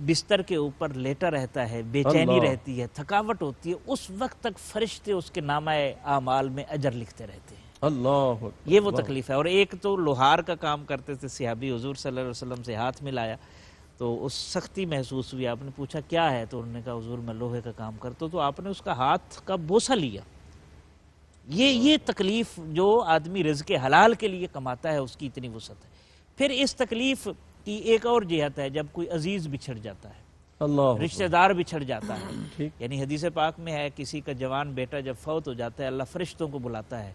بستر کے اوپر لیٹا رہتا ہے، بے چینی رہتی ہے، تھکاوٹ ہوتی ہے، اس وقت تک فرشتے اس کے نامہ اعمال میں اجر لکھتے رہتے ہیں. اللہ. یہ وہ تکلیف ہے. اور ایک تو لوہار کا کام کرتے تھے صحابی، حضور صلی اللہ علیہ وسلم سے ہاتھ ملایا تو اس سختی محسوس ہوئی. آپ نے پوچھا کیا ہے؟ تو انہوں نے کہا حضور میں لوہے کا کام کرتا ہوں. تو آپ نے اس کا ہاتھ کا بوسہ لیا. یہ تکلیف جو آدمی رزق حلال کے لیے کماتا ہے اس کی اتنی وسعت ہے. پھر اس تکلیف کی ایک اور جہت ہے جب کوئی عزیز بچھڑ جاتا ہے، اللہ، رشتہ دار بچھڑ جاتا ہے. یعنی حدیث پاک میں ہے کسی کا جوان بیٹا جب فوت ہو جاتا ہے اللہ فرشتوں کو بلاتا ہے،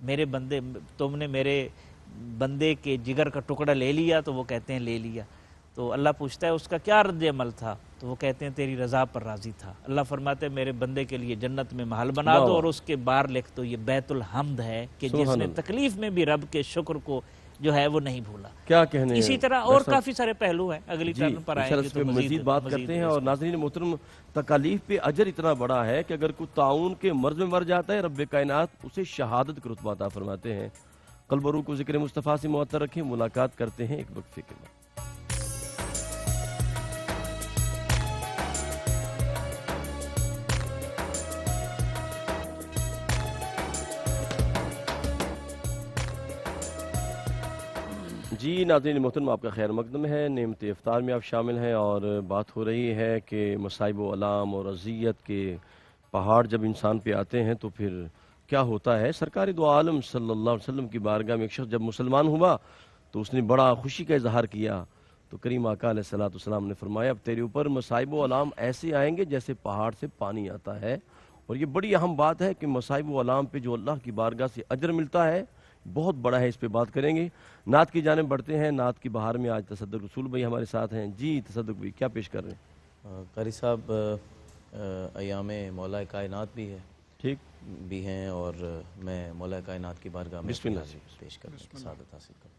میرے بندے تم نے میرے بندے کے جگر کا ٹکڑا لے لیا؟ تو وہ کہتے ہیں لے لیا. تو اللہ پوچھتا ہے اس کا کیا رد عمل تھا؟ تو وہ کہتے ہیں تیری رضا پر راضی تھا. اللہ فرماتے ہیں میرے بندے کے لیے جنت میں محل بنا دو اور اس کے باہر لکھ دو یہ بیت الحمد ہے کہ جس نے تکلیف میں بھی رب کے شکر کو جو ہے وہ نہیں بھولا. کیا کہنے. اسی طرح اور کافی سارے پہلو ہیں، اگلی ٹرن پر آئیں گے تو مزید بات کرتے ہیں. اور ناظرین محترم، تکالیف پہ اجر اتنا بڑا ہے کہ اگر کوئی تعاون کے مرض میں مر جاتا ہے رب کائنات اسے شہادت کا رتبہ عطا فرماتے ہیں. قلب و روح کو ذکر مصطفیٰ سے معطر رکھیں. ملاقات کرتے ہیں ایک وقفے کے بعد. جی ناظرین محترم، آپ کا خیر مقدم ہے. نعمت افطار میں آپ شامل ہیں اور بات ہو رہی ہے کہ مصائب و علام اور اذیت کے پہاڑ جب انسان پہ آتے ہیں تو پھر کیا ہوتا ہے. سرکار دو عالم صلی اللہ علیہ وسلم کی بارگاہ میں ایک شخص جب مسلمان ہوا تو اس نے بڑا خوشی کا اظہار کیا. تو کریم آقا علیہ الصلوۃ والسلام نے فرمایا اب تیرے اوپر مصائب و علام ایسے آئیں گے جیسے پہاڑ سے پانی آتا ہے. اور یہ بڑی اہم بات ہے کہ مصائب و علام پہ جو اللہ کی بارگاہ سے اجر ملتا ہے بہت بڑا ہے. اس پہ بات کریں گے. نعت کی جانب بڑھتے ہیں. نعت کی بہار میں آج تصدق رسول بھائی ہمارے ساتھ ہیں. جی تصدق بھائی کیا پیش کر رہے ہیں؟ قاری صاحب ایام مولا کائنات بھی ہے ٹھیک بھی ہیں اور میں مولا کائنات کی بارگاہ میں بسم اللہ. پیش کرنے کی سعادت حاصل کرتا ہوں.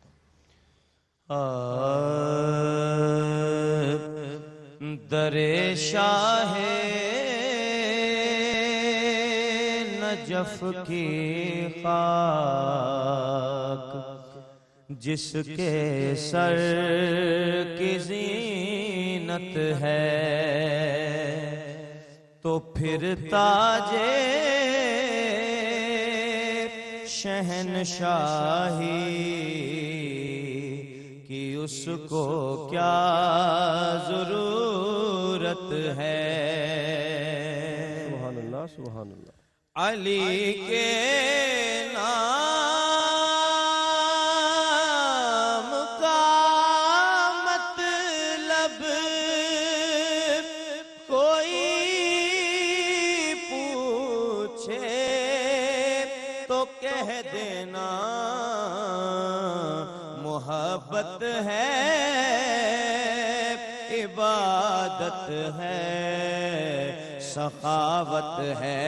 در شاہ نجف کی خاک جس کے سر کی زینت ہے تو پھر تاج شہنشاہی کی اس کو کیا ضرورت ہے. سبحان اللہ سبحان اللہ. علی کے نام کا مطلب کوئی پوچھے تو کہہ دینا محبت ہے عبادت ہے سخاوت ہے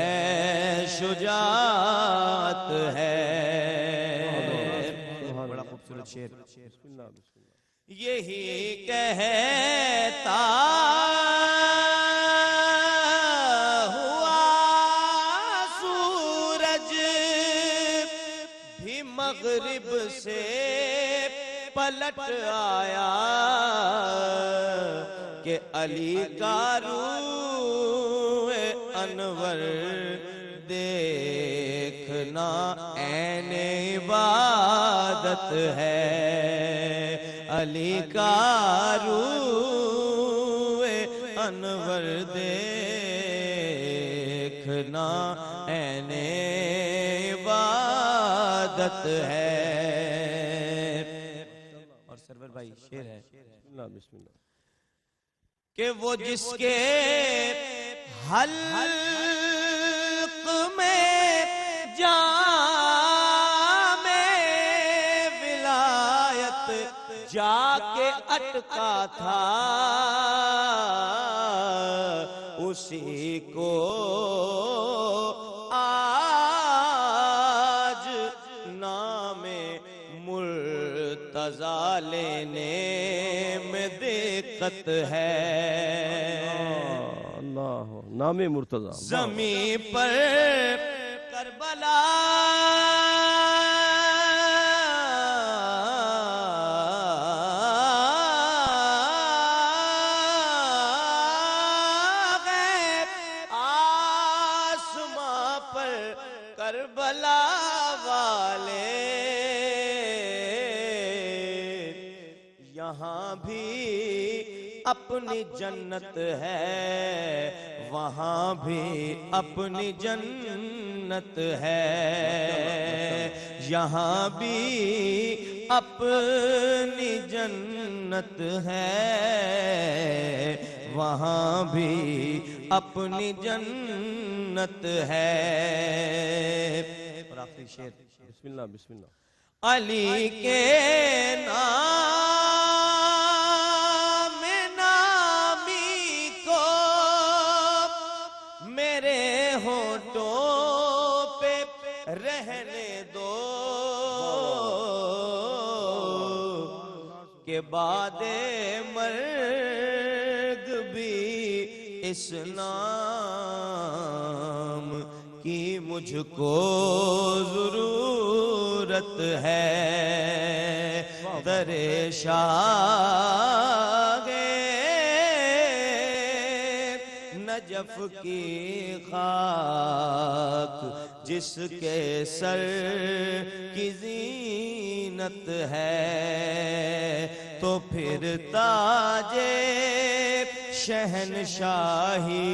شجاعت ہے. بڑا خوبصورت شعر. یہی کہتا ہوا سورج بھی مغرب سے پلٹ آیا کہ علی کا روح انور دیکھنا عین عبادت ہے. علی کا روح انور دیکھنا عین عبادت ہے. اور سرور بھائی شعر ہے بسم اللہ. کہ وہ جس کے حلق میں جام ولایت جا کے اٹکا تھا اسی کو آج نام مرتضیٰ لینے میں دقت ہے. اللہ نام مرتضیٰ. زمین پر کربلا ہے آسمان پر کربلا والے یہاں بھی اپنی جنت ہے وہاں بھی اپنی جنت ہے. یہاں بھی اپنی جنت ہے وہاں بھی اپنی جنت ہے. اور آخری شعر. بسم اللہ بسم اللہ. علی کے نام نامی کو میرے ہونٹوں پہ رہنے دو کہ بعد مرگ بھی اس نام کی مجھ کو ضرورت ہے. در شاہ نجف کی خاک جس کے سر کی زینت ہے تو پھر تاج شہنشاہی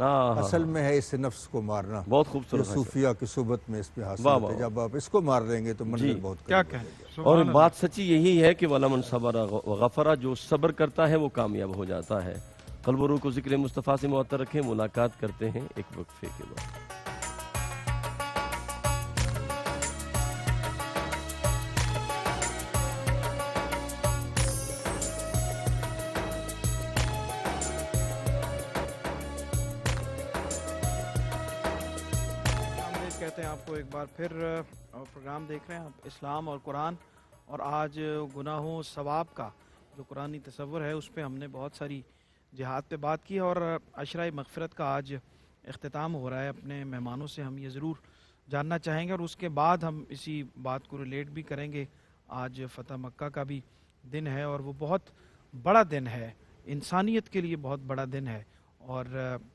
ہاں ہاں اصل میں ہے اس نفس کو مارنا، بہت جو خوبصورت ہے صوفیہ کی صحبت میں اس پہ حاصل واہ ہوتا ہے۔ واہ۔ جب آپ اس کو مار دیں گے تو منزل جی۔ بہت کیا قریب ہو کہیں، جائے گی۔ اور سبحان اللہ۔ بات سچی یہی ہے کہ وَلَمَنْ صَبَرَ وَغَفَرَ، جو صبر کرتا ہے وہ کامیاب ہو جاتا ہے۔ قلب و روح کو ذکر مصطفیٰ سے معطر رکھیں، ملاقات کرتے ہیں ایک وقفے کے بعد۔ کہتے ہیں آپ کو ایک بار پھر پروگرام دیکھ رہے ہیں آپ اسلام اور قرآن، اور آج گناہوں ثواب کا جو قرآنی تصور ہے اس پہ ہم نے بہت ساری جہاد پہ بات کی، اور عشرہ مغفرت کا آج اختتام ہو رہا ہے۔ اپنے مہمانوں سے ہم یہ ضرور جاننا چاہیں گے اور اس کے بعد ہم اسی بات کو ریلیٹ بھی کریں گے۔ آج فتح مکہ کا بھی دن ہے اور وہ بہت بڑا دن ہے، انسانیت کے لیے بہت بڑا دن ہے، اور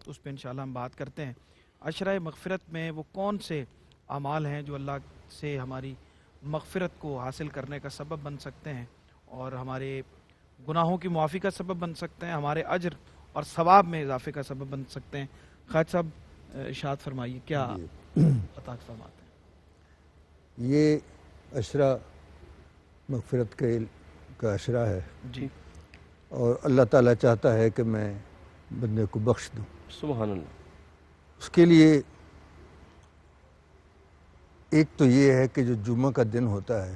اس پہ انشاءاللہ ہم بات کرتے ہیں۔ عشرہ مغفرت میں وہ کون سے اعمال ہیں جو اللہ سے ہماری مغفرت کو حاصل کرنے کا سبب بن سکتے ہیں اور ہمارے گناہوں کی معافی کا سبب بن سکتے ہیں، ہمارے اجر اور ثواب میں اضافے کا سبب بن سکتے ہیں۔ خالد صاحب ارشاد فرمائیے، کیا عطا فرماتے ہیں؟ یہ عشرہ مغفرت کا عشرہ ہے، جی، اور اللہ تعالیٰ چاہتا ہے کہ میں بندے کو بخش دوں۔ سبحان اللہ۔ اس کے لیے ایک تو یہ ہے کہ جو جمعہ کا دن ہوتا ہے،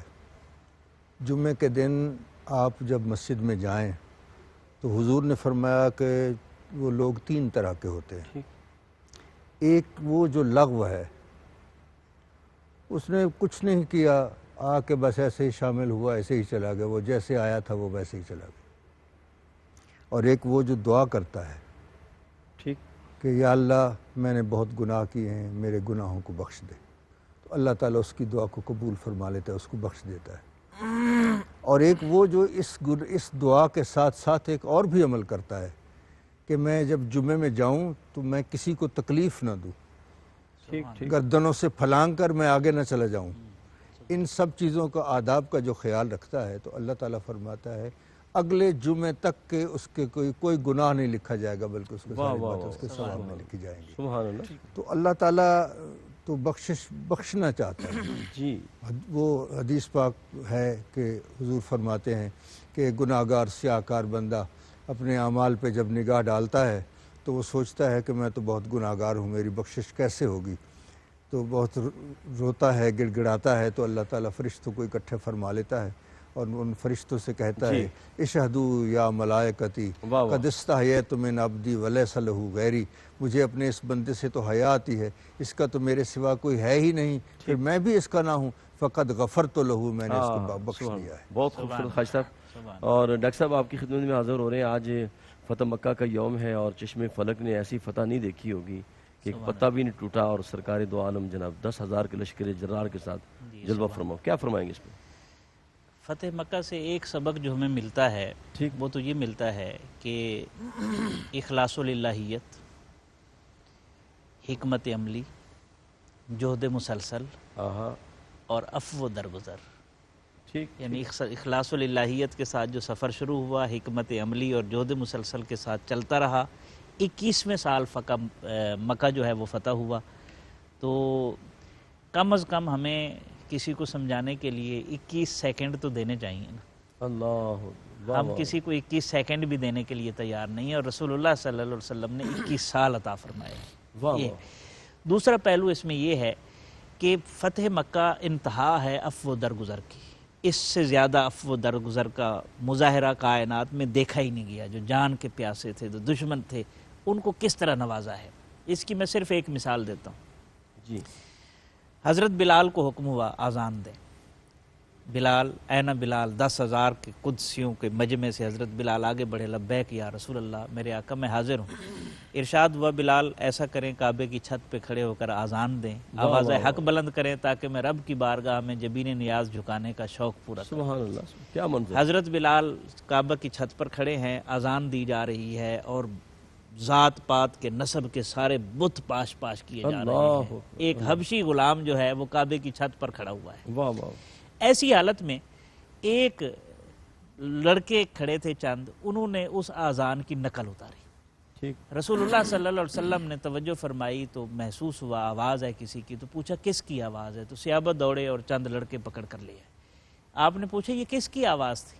جمعے کے دن آپ جب مسجد میں جائیں تو حضور نے فرمایا کہ وہ لوگ 3 طرح کے ہوتے ہیں۔ ایک وہ جو لغو ہے، اس نے کچھ نہیں کیا، آ کے بس ایسے ہی شامل ہوا، ایسے ہی چلا گیا، وہ جیسے آیا تھا وہ ویسے ہی چلا گیا۔ اور ایک وہ جو دعا کرتا ہے ٹھیک۔ کہ یا اللہ میں نے بہت گناہ کیے ہیں، میرے گناہوں کو بخش دے، تو اللہ تعالیٰ اس کی دعا کو قبول فرما لیتا ہے، اس کو بخش دیتا ہے۔ اور ایک وہ جو اس دعا کے ساتھ ساتھ ایک اور بھی عمل کرتا ہے کہ میں جب جمعے میں جاؤں تو میں کسی کو تکلیف نہ دوں، ٹھیک ٹھیک۔ گردنوں سے پھلانگ کر میں آگے نہ چلا جاؤں۔ ان سب چیزوں کا آداب کا جو خیال رکھتا ہے تو اللہ تعالیٰ فرماتا ہے اگلے جمعے تک کے اس کے کوئی گناہ نہیں لکھا جائے گا، بلکہ اس کے واہ ساری واہ باتیں اس کے واہ، ثواب میں لکھی جائیں گی۔ سبحان اللہ۔ تو اللہ تعالیٰ تو بخشنا چاہتا ہے۔ جی۔ وہ حدیث پاک ہے کہ حضور فرماتے ہیں کہ گناہ گار سیاہ کار بندہ اپنے اعمال پہ جب نگاہ ڈالتا ہے تو وہ سوچتا ہے کہ میں تو بہت گناہ گار ہوں، میری بخشش کیسے ہوگی، تو بہت روتا ہے، گڑ گڑاتا ہے، تو اللہ تعالیٰ فرشتوں کو اکٹھے فرما لیتا ہے اور ان فرشتوں سے کہتا ہے اشہدو یا ملائکتی واہ واہ۔ قد استحییت من عبدی ولیس لہ غیری، مجھے اپنے اس بندے سے تو حیا آتی ہے، اس کا تو میرے سوا کوئی ہے ہی نہیں، پھر میں بھی اس کا نہ ہوں، فقد غفرت لہ، میں نے اس کو بخش دیا ہے۔ بہت خوبصورت خالد صاحب۔ اور ڈاکٹر صاحب آپ کی خدمت میں حاضر ہو رہے ہیں۔ آج فتح مکہ کا یوم ہے اور چشم فلک نے ایسی فتح نہیں دیکھی ہوگی کہ ایک پتہ بھی نہیں ٹوٹا، اور سرکار دو عالم جناب 10,000 کے لشکر جرار کے ساتھ جلوہ فرماؤ، کیا فرمائیں گے اس پہ؟ فتح مکہ سے ایک سبق جو ہمیں ملتا ہے وہ تو یہ ملتا ہے کہ اخلاص للہیت، حکمت عملی، جہد مسلسل اور عفو درگزر، ٹھیک۔ یعنی اخلاص للہیت کے ساتھ جو سفر شروع ہوا، حکمت عملی اور جہد مسلسل کے ساتھ چلتا رہا، 21ویں سال مکہ جو ہے وہ فتح ہوا۔ تو کم از کم ہمیں کسی کو سمجھانے کے لیے 21 سیکنڈ تو دینے چاہیے نا۔ اللہ، ہم کسی کو 21 سیکنڈ بھی دینے کے لیے تیار نہیں ہیں، اور رسول اللہ صلی اللہ علیہ وسلم نے 21 سال عطا فرمائے۔ دوسرا پہلو اس میں یہ ہے کہ فتح مکہ انتہا ہے عفو درگزر کی، اس سے زیادہ عفو درگزر کا مظاہرہ کائنات میں دیکھا ہی نہیں گیا۔ جو جان کے پیاسے تھے، جو دشمن تھے، ان کو کس طرح نوازا ہے، اس کی میں صرف ایک مثال دیتا ہوں۔ جی۔ حضرت بلال کو حکم ہوا آذان دیں۔ بلال، اینا بلال، 10,000 کے قدسیوں کے مجمع سے حضرت بلال آگے بڑھے، لبیک یا رسول اللہ، میرے آقا میں حاضر ہوں۔ ارشاد ہوا بلال ایسا کریں کعبے کی چھت پہ کھڑے ہو کر آذان دیں، آواز حق بلند کریں تاکہ میں رب کی بارگاہ میں جبین نیاز جھکانے کا شوق پورا کروں۔ سبحان اللہ، کیا منظر۔ حضرت بلال کعبہ کی چھت پر کھڑے ہیں، آذان دی جا رہی ہے اور ذات پات کے نسب کے سارے بت پاش پاش کیے جا رہے ہیں۔ ایک حبشی غلام جو ہے وہ کعبے کی چھت پر کھڑا ہوا ہے۔ واہ واہ۔ ایسی حالت میں ایک لڑکے کھڑے تھے چند، انہوں نے اس آذان کی نقل اتاری۔ ٹھیک رسول اللہ صلی اللہ علیہ وسلم نے توجہ فرمائی تو محسوس ہوا آواز ہے کسی کی، تو پوچھا کس کی آواز ہے؟ تو صحابہ دوڑے اور چند لڑکے پکڑ کر لے آئے۔ آپ نے پوچھا یہ کس کی آواز تھی؟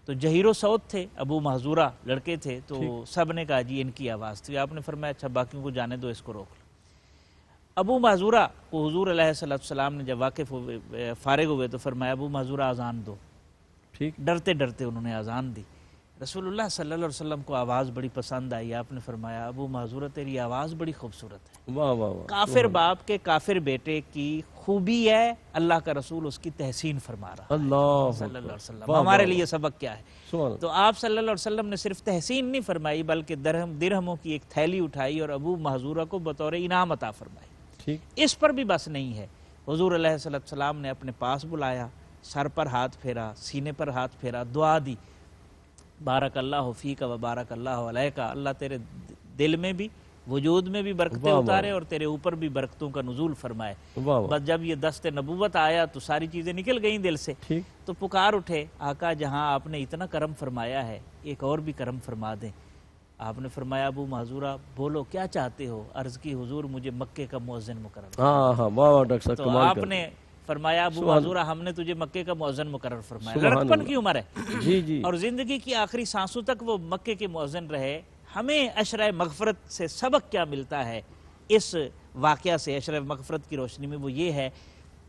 تو جہیر و صوت تھے، ابو محذورہ لڑکے تھے، تو سب نے کہا جی ان کی آواز تھی۔ آپ نے فرمایا اچھا باقیوں کو جانے دو، اس کو روک لو۔ ابو محذورہ کو حضور علیہ السلام نے جب واقف ہوئے، فارغ ہوئے، تو فرمایا ابو محذورہ اذان دو۔ ٹھیک ڈرتے ڈرتے انہوں نے اذان دی۔ رسول اللہ صلی اللہ علیہ وسلم کو آواز بڑی پسند آئی۔ آپ نے فرمایا ابو محذورہ تیری آواز بڑی خوبصورت ہے، واہ واہ واہ، کافر باپ کے کافر بیٹے کی خوبی ہے، اللہ کا رسول اس کی تحسین فرما رہا ہے اللہ صلی اللہ علیہ وسلم۔ واہ ہمارے واہ لیے سبق کیا ہے؟ سبحان اللہ۔ تو آپ صلی اللہ علیہ وسلم نے صرف تحسین نہیں فرمائی بلکہ درہموں کی ایک تھیلی اٹھائی اور ابو محذورہ کو بطور انعام عطا فرمائی۔ ٹھیک اس پر بھی بس نہیں ہے، حضور علیہ السلام نے اپنے پاس بلایا، سر پر ہاتھ پھیرا، سینے پر ہاتھ پھیرا، دعا دی، بارک اللہ فیک و بارک اللہ علیک، اللہ تیرے دل میں بھی وجود میں بھی برکتیں واہ اتارے اور تیرے اوپر بھی برکتوں کا نزول فرمائے۔ واہ واہ، بس جب یہ دست نبوت آیا تو ساری چیزیں نکل گئیں دل سے، ٹھیک تو پکار اٹھے آقا جہاں آپ نے اتنا کرم فرمایا ہے ایک اور بھی کرم فرما دیں۔ آپ نے فرمایا ابو محذورہ بولو کیا چاہتے ہو؟ عرض کی حضور مجھے مکے کا مؤذن مقرر۔ ہاں ہاں، واہ واہ ڈاکٹر صاحب تو کمال آپ کر نے فرمایا ابو محذورہ ہم نے تجھے مکے کا مؤذن مقرر فرمایا۔ سبحان لڑکپن اللہ۔ کی عمر ہے جی جی، اور زندگی کی آخری سانسوں تک وہ مکے کے مؤذن رہے۔ ہمیں عشرہ مغفرت سے سبق کیا ملتا ہے اس واقعہ سے؟ عشرہ مغفرت کی روشنی میں وہ یہ ہے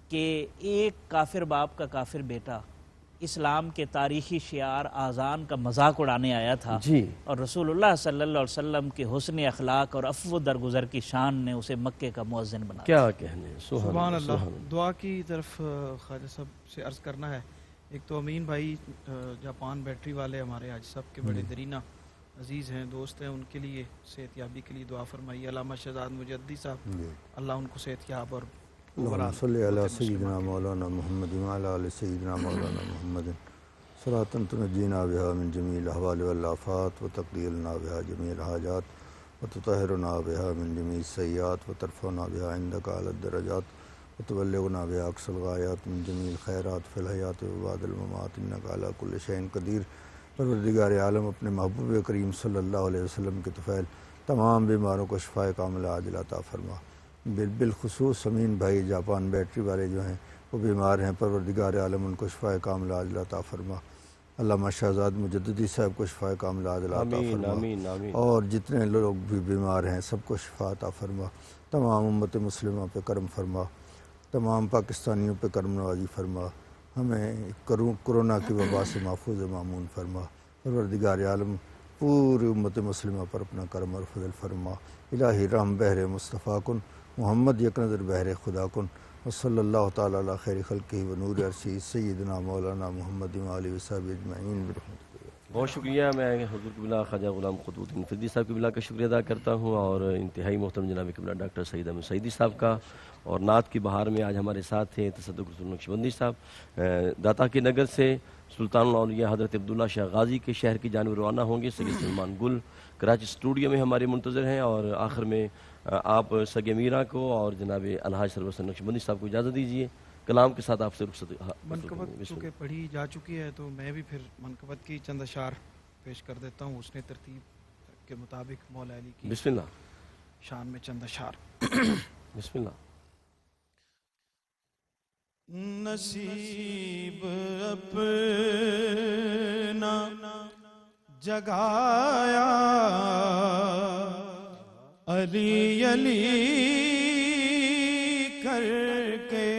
کہ ایک کافر باپ کا کافر بیٹا اسلام کے تاریخی شعار آذان کا مذاق اڑانے آیا تھا، جی اور رسول اللہ صلی اللہ علیہ وسلم کے حسن اخلاق اور عفو درگزر کی شان نے اسے مکے کا مؤذن بنا دیا۔ کیا کہنے، سبحان اللہ۔ دعا کی طرف خواجہ صاحب سے عرض کرنا ہے۔ ایک تو امین بھائی جاپان بیٹری والے ہمارے آج سب کے بڑے درینہ عزیز ہیں، دوست ہیں، ان کے لیے صحت یابی کے لیے دعا فرمائیے۔ علامہ شہزاد مجدی صاحب، اللہ ان کو صحت یاب اور اللہم صلی علی سیدنا مولانا محمد وعلی آل سیدنا مولانا محمد صلاۃ تنجینا بہا من جمیع الاحوال والآفات وتقضی لنا بہا جمیع الحاجات وتطہرنا بہا من جمیع السیئات وترفعنا بہا عندک اعلی الدرجات وتبلغنا بہا اقصی الغایات من جمیع الخیرات فی الحیات وبعد الممات انک علی کل شیء قدیر۔ پروردگار عالم اپنے محبوب کریم صلی اللہ علیہ وسلم کے طفیل تمام بیماروں کو شفائے کاملہ عاجل عطا فرما۔ بالخصوص امین بھائی جاپان بیٹری والے جو ہیں وہ بیمار ہیں، پروردگار عالم ان کو شفائے کاملہ عاجل عطا فرما۔ علامہ شہزاد مجددی صاحب کو شفائے کاملہ عاجل عطا آمین فرما، آمین آمین۔ اور جتنے لوگ بھی بیمار ہیں سب کو شفا عطا فرما۔ تمام امت مسلمہ پہ کرم فرما، تمام پاکستانیوں پہ کرم نوازی فرما، ہمیں کرونا کی وبا سے محفوظ معمون فرما۔ پروردگار عالم پوری امت مسلمہ پر اپنا کرم اور فضل فرما۔ الہی رحم بحر مصطفیٰ کن، محمد یک نظر بحر خدا کن، وصلی اللہ تعالیٰ علی خیر خلقہ و نور عرشہ سیدنا مولانا محمد و آلہ وصحبہ اجمعین برحمتہ۔ بہت شکریہ، میں حضور قبلہ خواجہ غلام قطب الدین فردی صاحب قبلہ کا شکریہ ادا کرتا ہوں، اور انتہائی محترم جناب قبلہ ڈاکٹر سعید احمد سعیدی صاحب کا۔ اور نعت کی بہار میں آج ہمارے ساتھ تھے تصدق رسول نقشبندی صاحب داتا کے نگر سے۔ سلطان الاولیاء حضرت عبداللہ شاہ غازی کے شہر کی جانب روانہ ہوں گے۔ سید سلمان گل کراچی اسٹوڈیو میں ہمارے منتظر ہیں، اور آخر میں آپ سگے میرا کو اور جناب الحاج سرور حسن نقشبندی صاحب کو اجازت دیجیے، کلام کے ساتھ آپ سے رخصت۔ منقبت چونکہ پڑھی جا چکی ہے تو میں بھی پھر منقبت کی چند اشعار پیش کر دیتا ہوں، اس نے ترتیب کے مطابق مولا علی کی بسم اللہ شان میں چند اشعار۔ بسم اللہ۔ نصیب اپنا جگایا علی علی کر کے،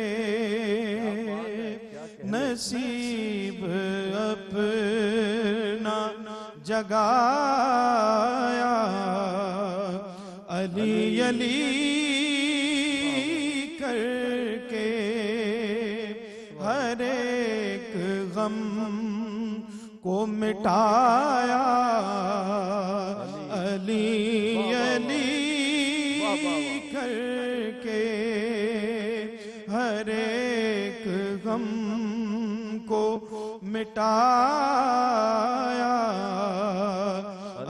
نصیب اپنا جگایا علی علی کر کے، ہر ایک غم کو مٹایا علی علی کر کے، ہر ایک غم کو مٹایا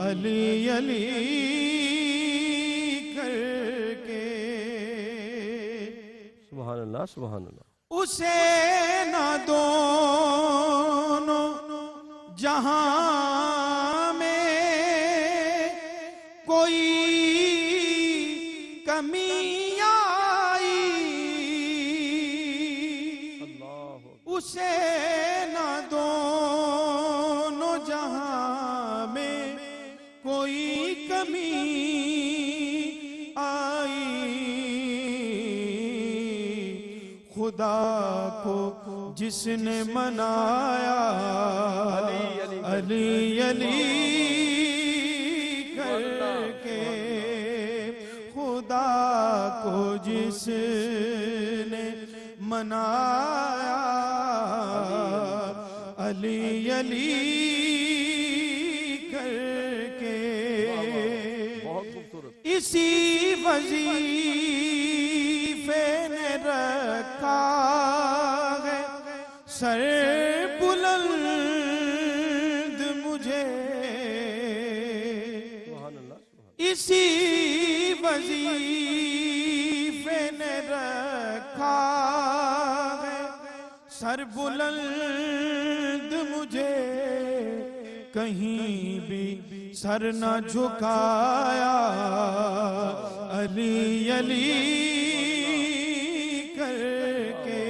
علی علی کر کے۔ سبحان اللہ سبحان اللہ۔ اسے نہ دونوں جہاں میں اسے نہ دونوں جہاں میں کوئی کمی آئی، خدا کو جس نے منایا علی علی کر کے، خدا کو جس نے منایا علی علی کر کے، اسی وظیفے نے رکھا ہے سر بلند مجھے، اسی وظیفے نے رکھا ہے سر بلند مجھے، کہیں بھی سر نہ جھکایا علی علی کر کے،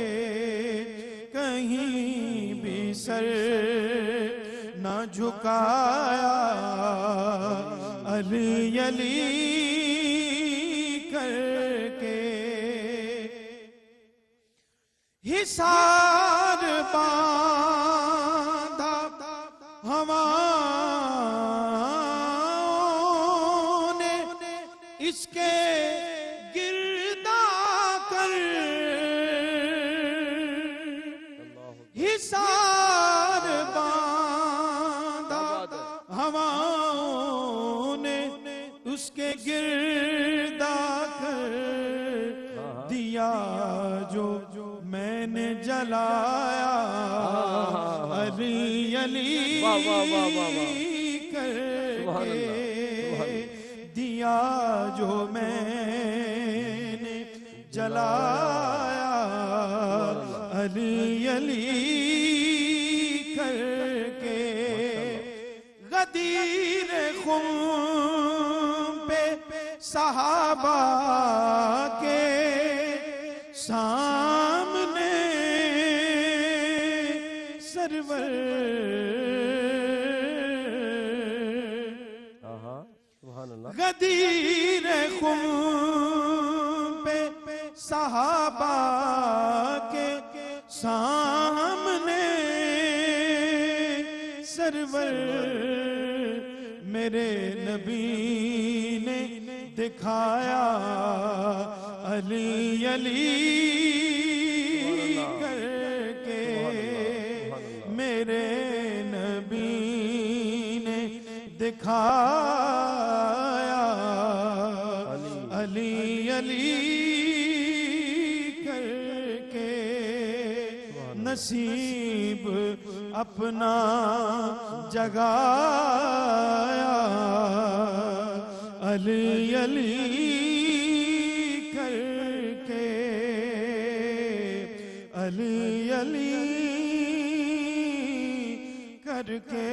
کہیں بھی سر نہ جھکایا علی علی کر کے، حصار باندھا ہواؤں نے اس کے گردا کر، حصار باندھا ہواؤں نے اس کے گردا کر، دیا جو میں نے جلایا علی علی کر کے، دیا جو میں نے جلایا علی علی کر کے، غدیر خم پہ صحابہ کے سامنے سرور، غدیر خم پہ صحابہ کے سامنے سرور، میرے نبی نے دکھایا علی علی کر کے، میرے نبی نے دکھایا علی علی کر کے، نصیب اپنا جگایا علی علی کر کے، علی علی کر کے۔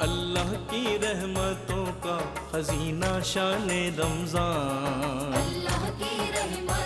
اللہ کی رحمتوں کا خزینہ شان رمضان، اللہ کی رحمت